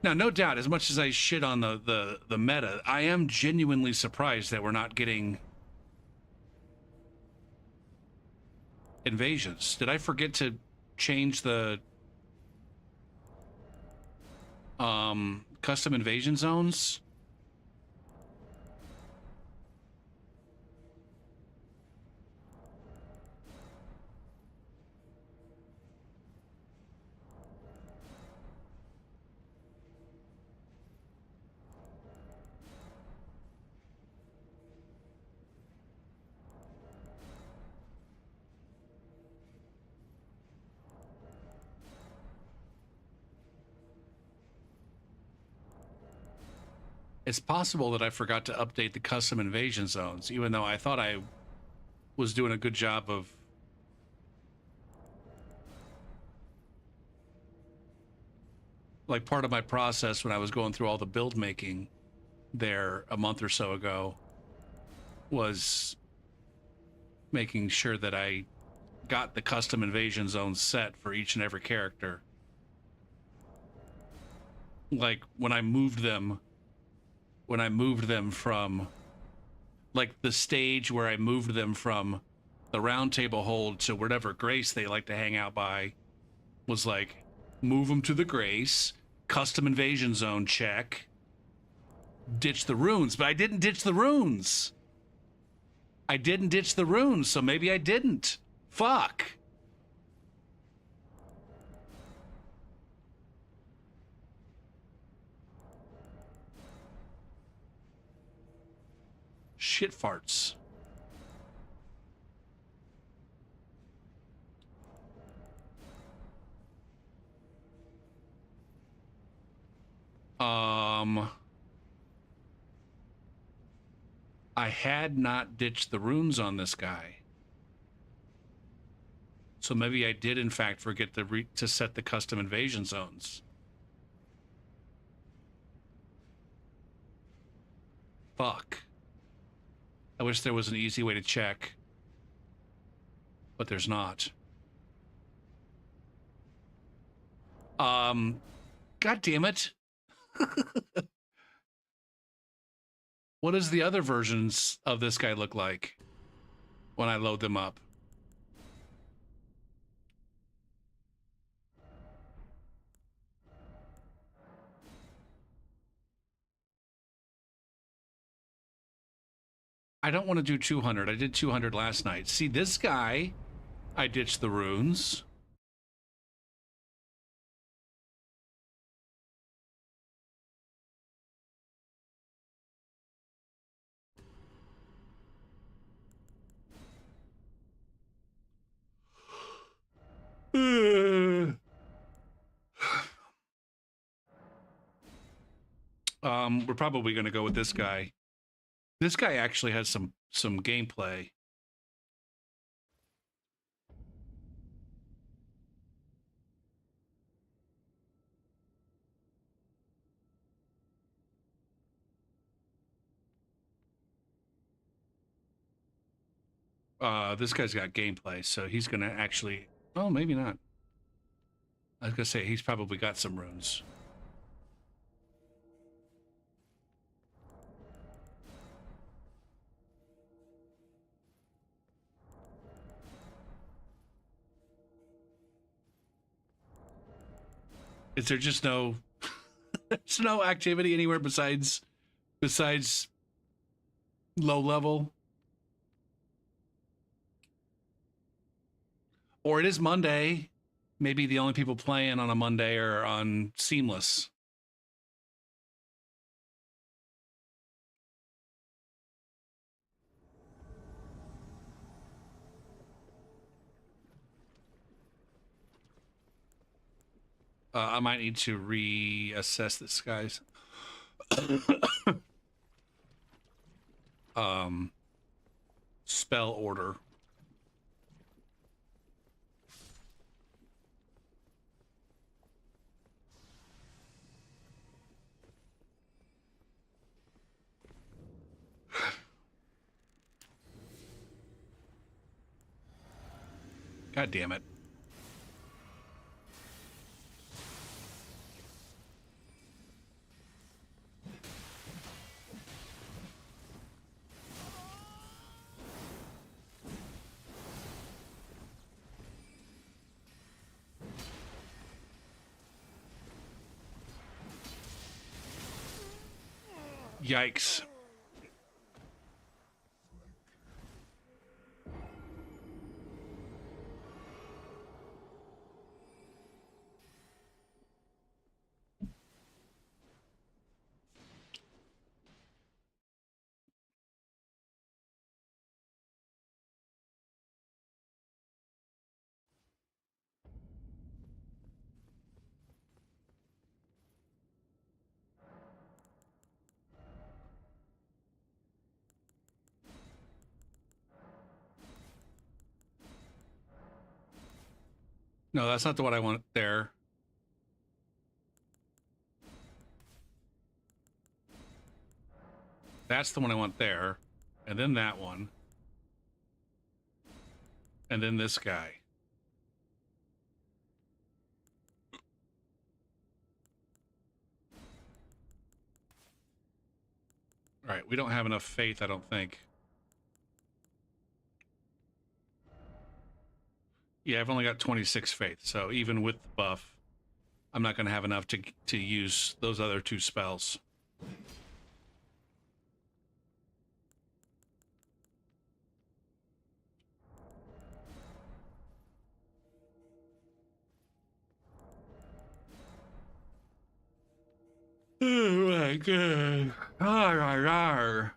Now, no doubt, as much as I shit on the meta, I am genuinely surprised that we're not getting invasions. Did I forget to change the custom invasion zones? It's possible that I forgot to update the custom invasion zones, even though I thought I was doing a good job of like part of my process when I was going through all the build making there a month or so ago was making sure that I got the custom invasion zones set for each and every character. Like when I moved them from like the stage where I moved them from the round table hold to whatever grace they like to hang out by was like move them to the grace, custom invasion zone check, ditch the runes. But I didn't ditch the runes. So maybe I didn't. Fuck. Shit farts. I had not ditched the runes on this guy. So maybe I did, in fact, forget to set the custom invasion zones. Fuck. I wish there was an easy way to check, but there's not. God damn it. What does the other versions of this guy look like when I load them up? I don't want to do 200. I did 200 last night. See, this guy, I ditched the runes. We're probably going to go with this guy. This guy actually has some gameplay. This guy's got gameplay, so he's going to actually... Oh, maybe not. I was going to say, he's probably got some runes. Is there just no... There's no activity anywhere besides low level? Or it is Monday. Maybe the only people playing on a Monday are on Seamless. I might need to reassess this guy's spell order. God damn it. Yikes. No, that's not the one I want there. That's the one I want there. And then that one. And then this guy. All right, we don't have enough faith, I don't think. Yeah, I've only got 26 faith, so even with the buff, I'm not going to have enough to use those other two spells. Oh my god. Arr, arr, arr.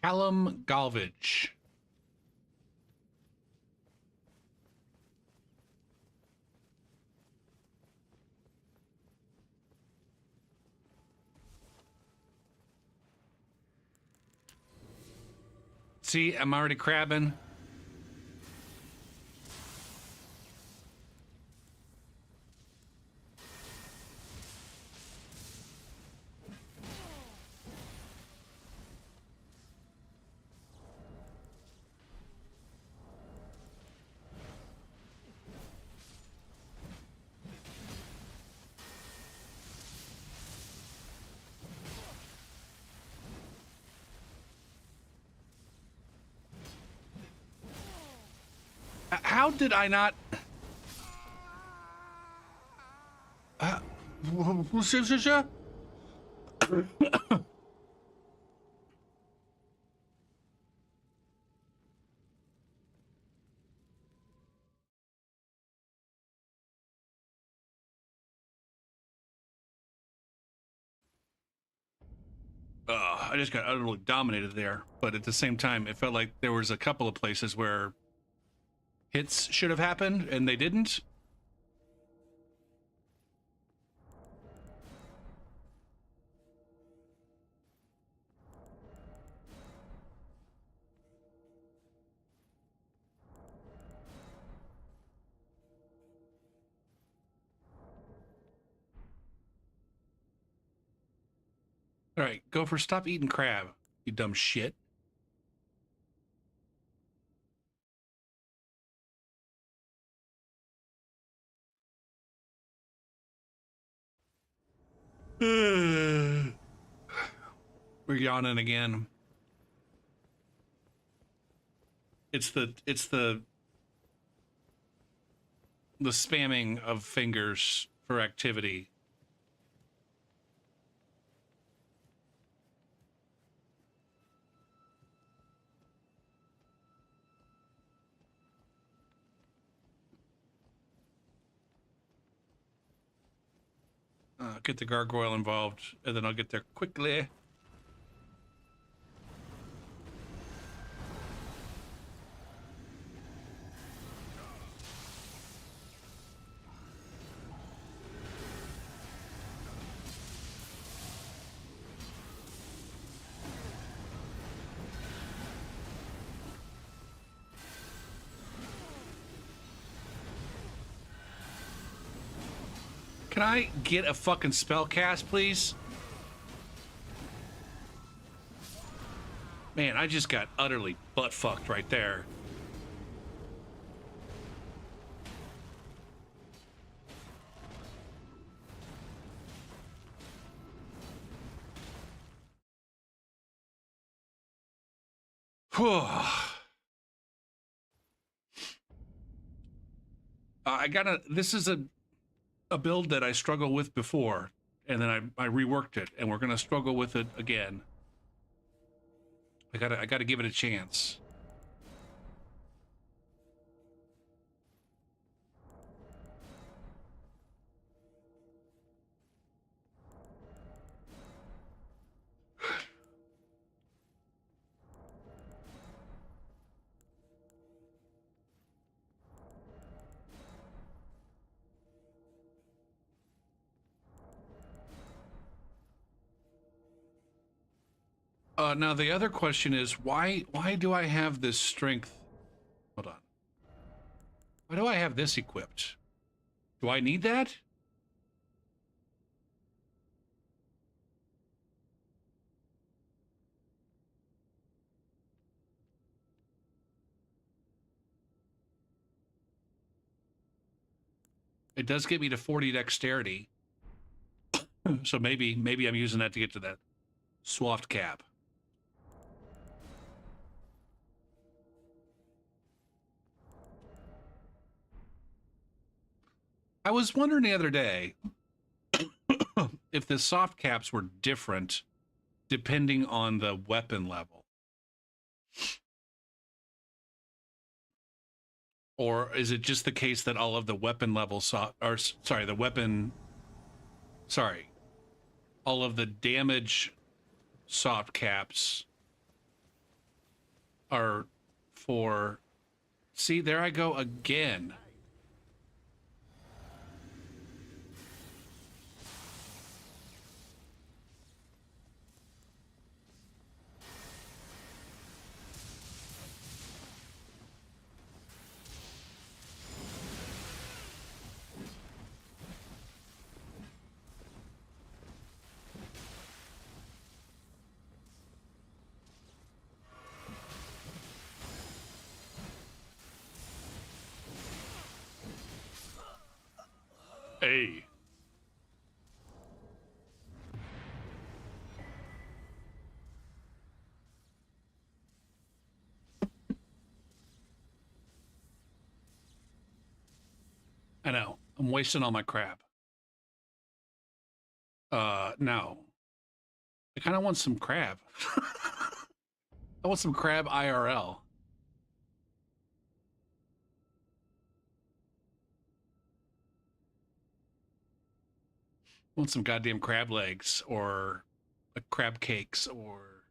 Callum Galvage. See, I'm already crabbing. How did I not? Uh, I just got utterly dominated there. But at the same time, it felt like there was a couple of places where hits should have happened and they didn't. All right, Gopher, stop eating crab, you dumb shit. We're yawning again. It's the spamming of fingers for activity. Get the gargoyle involved, and then I'll get there quickly. Can I get a fucking spell cast, please? Man, I just got utterly butt-fucked right there. I gotta, this is a build that I struggled with before, and then I reworked it, and we're gonna struggle with it again. I gotta give it a chance. Now the other question is why do I have this strength? Hold on. Why do I have this equipped? Do I need that? It does get me to 40 dexterity. So maybe I'm using that to get to that swaft cap. I was wondering the other day if the soft caps were different depending on the weapon level. Or is it just the case that all of the weapon level all of the damage soft caps are for. See, there I go again. Hey. I know. I'm wasting all my crap. No. I kind of want some crab. I want some crab IRL. I want some goddamn crab legs or crab cakes or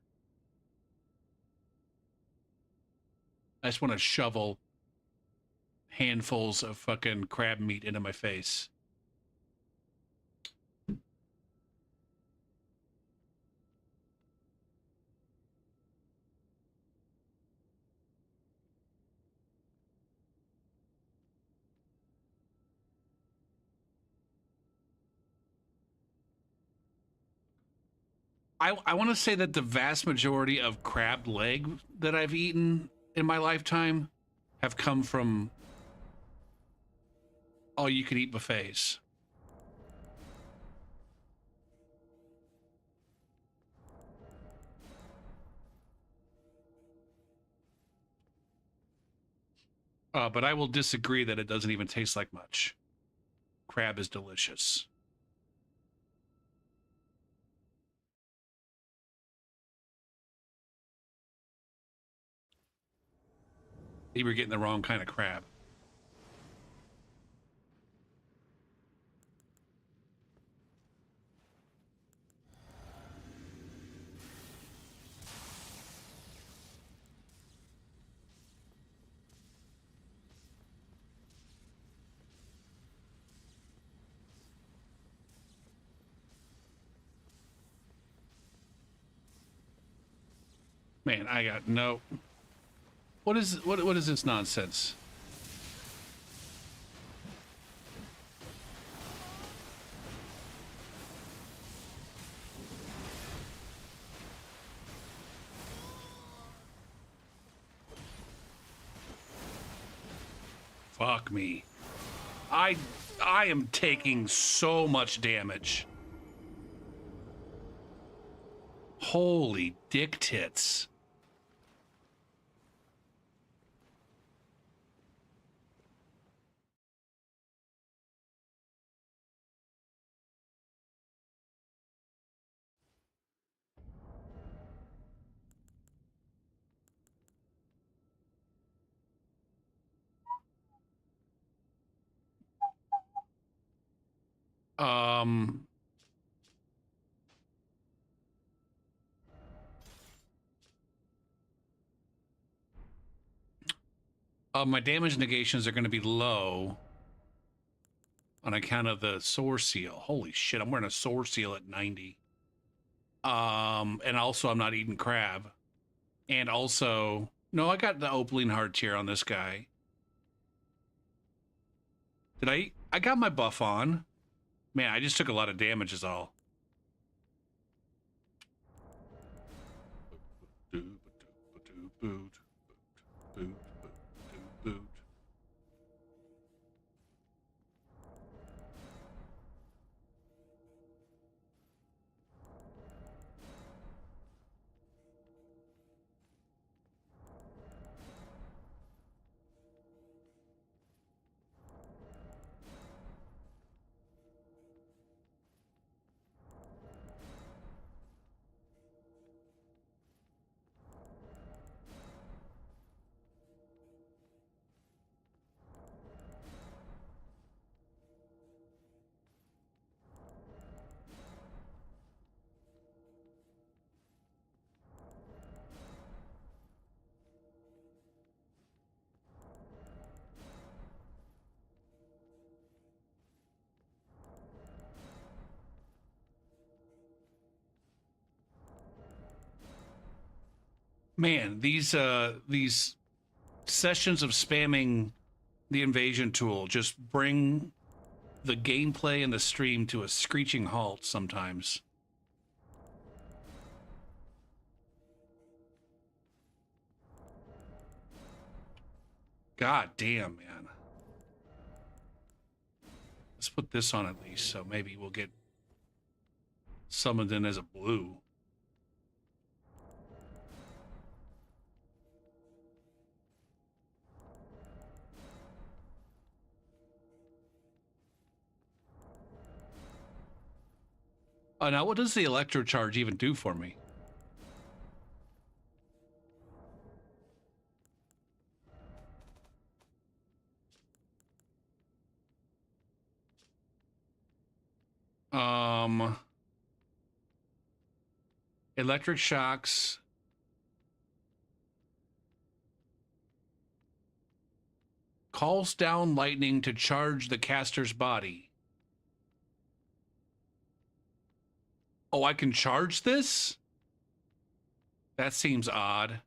I just want to shovel handfuls of fucking crab meat into my face. I want to say that the vast majority of crab leg that I've eaten in my lifetime have come from all you can eat buffets. But I will disagree that it doesn't even taste like much. Crab is delicious. You were getting the wrong kind of crab. Man, I got no. What is this nonsense? Fuck me. I am taking so much damage. Holy dick tits. Um my damage negations are going to be low on account of the sore seal. Holy shit, I'm wearing a sore seal at 90. And also I'm not eating crab. And also, no, I got the opaline heart tier on this guy. Did I got my buff on. Man, I just took a lot of damage is all. Man, these sessions of spamming the invasion tool just bring the gameplay and the stream to a screeching halt sometimes. God damn, man. Let's put this on at least, so maybe we'll get summoned in as a blue. Oh, now what does the electro charge even do for me? Electric shocks. Calls down lightning to charge the caster's body. Oh, I can charge this? That seems odd.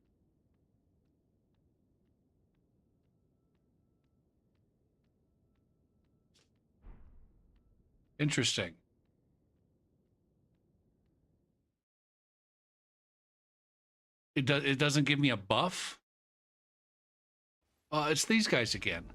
Interesting. It doesn't give me a buff? It's these guys again.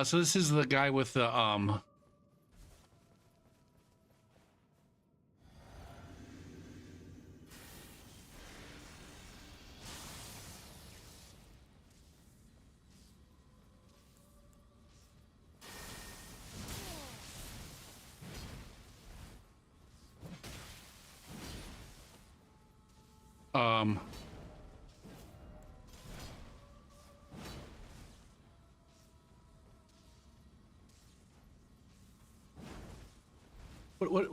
So this is the guy with the um what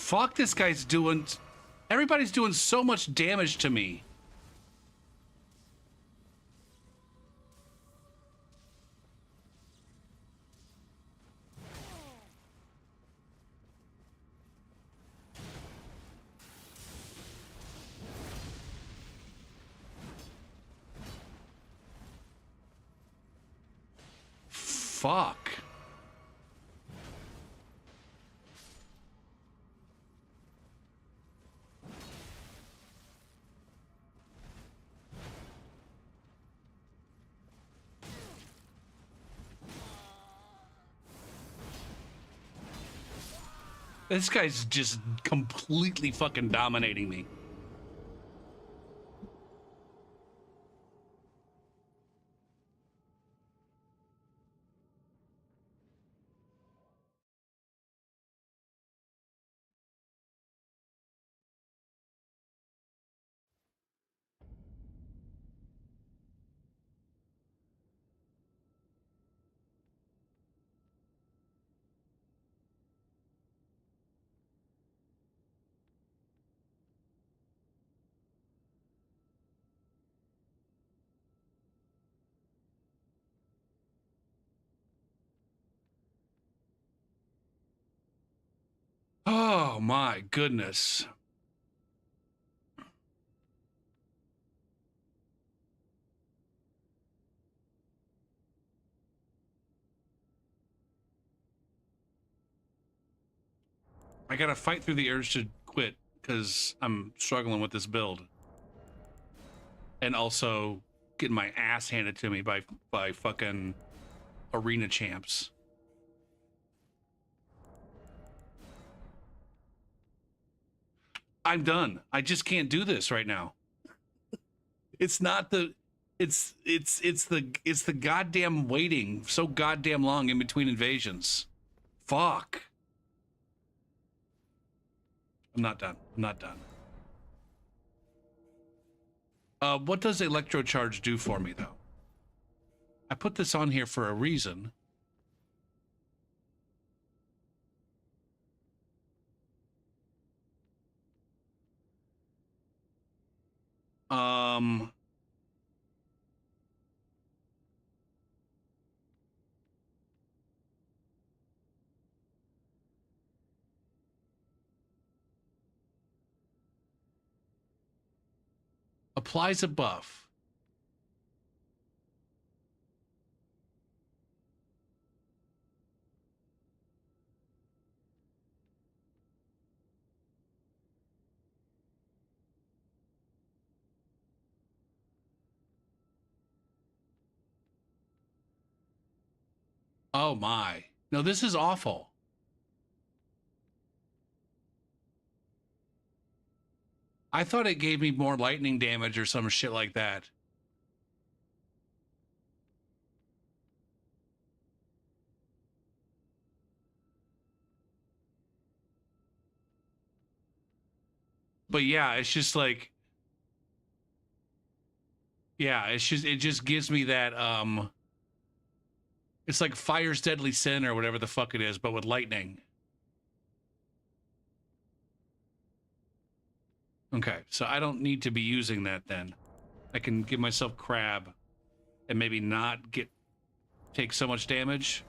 fuck, this guy's doing, everybody's doing so much damage to me. Fuck. This guy's just completely fucking dominating me. Oh my goodness. I gotta fight through the urge to quit because I'm struggling with this build. And also getting my ass handed to me by fucking arena champs. I'm done. I just can't do this right now. It's not the it's the goddamn waiting so goddamn long in between invasions. Fuck. I'm not done. I'm not done. What does electrocharge do for me though? I put this on here for a reason. Um, applies a buff. Oh my. No, this is awful. I thought it gave me more lightning damage or some shit like that. But yeah, it's just like, yeah, it just gives me that it's like fire's deadly sin or whatever the fuck it is, but with lightning. Okay, so I don't need to be using that then. I can give myself crab and maybe not take so much damage.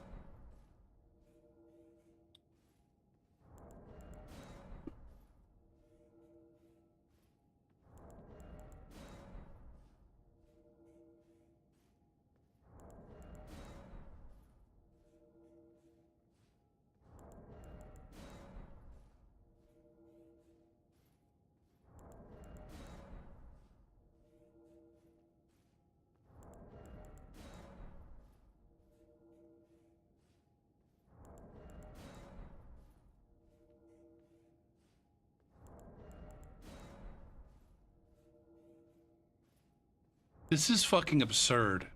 This is fucking absurd.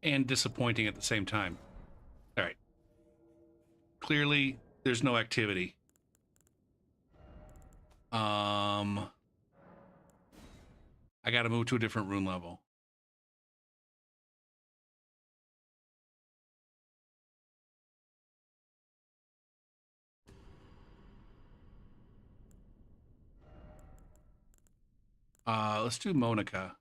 And disappointing at the same time. All right. Clearly, there's no activity. I gotta move to a different rune level. Let's do Monica.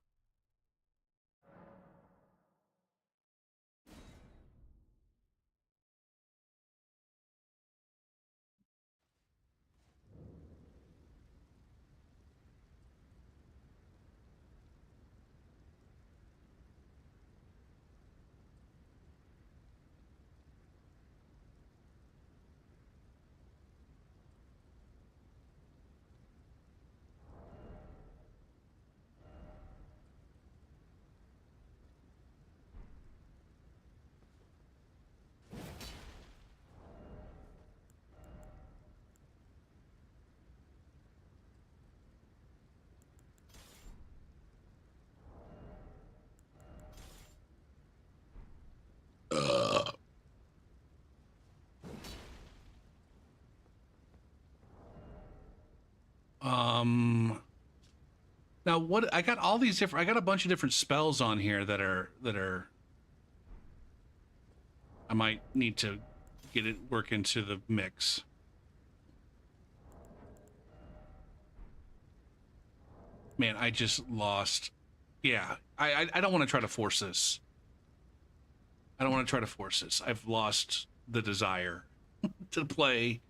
Now what I got all these different I got a bunch of different spells on here that are I might need to work into the mix. Man, I just lost. Yeah, I don't want to try to force this. I don't want to try to force this. I've lost the desire to play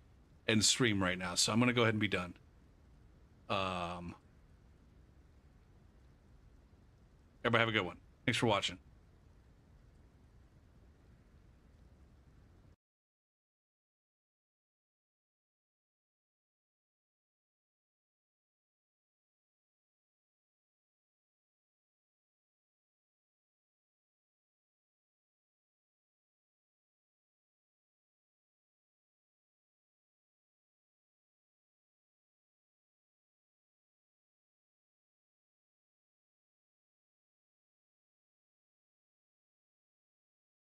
and stream right now, so I'm gonna go ahead and be done. Everybody have a good one. Thanks for watching.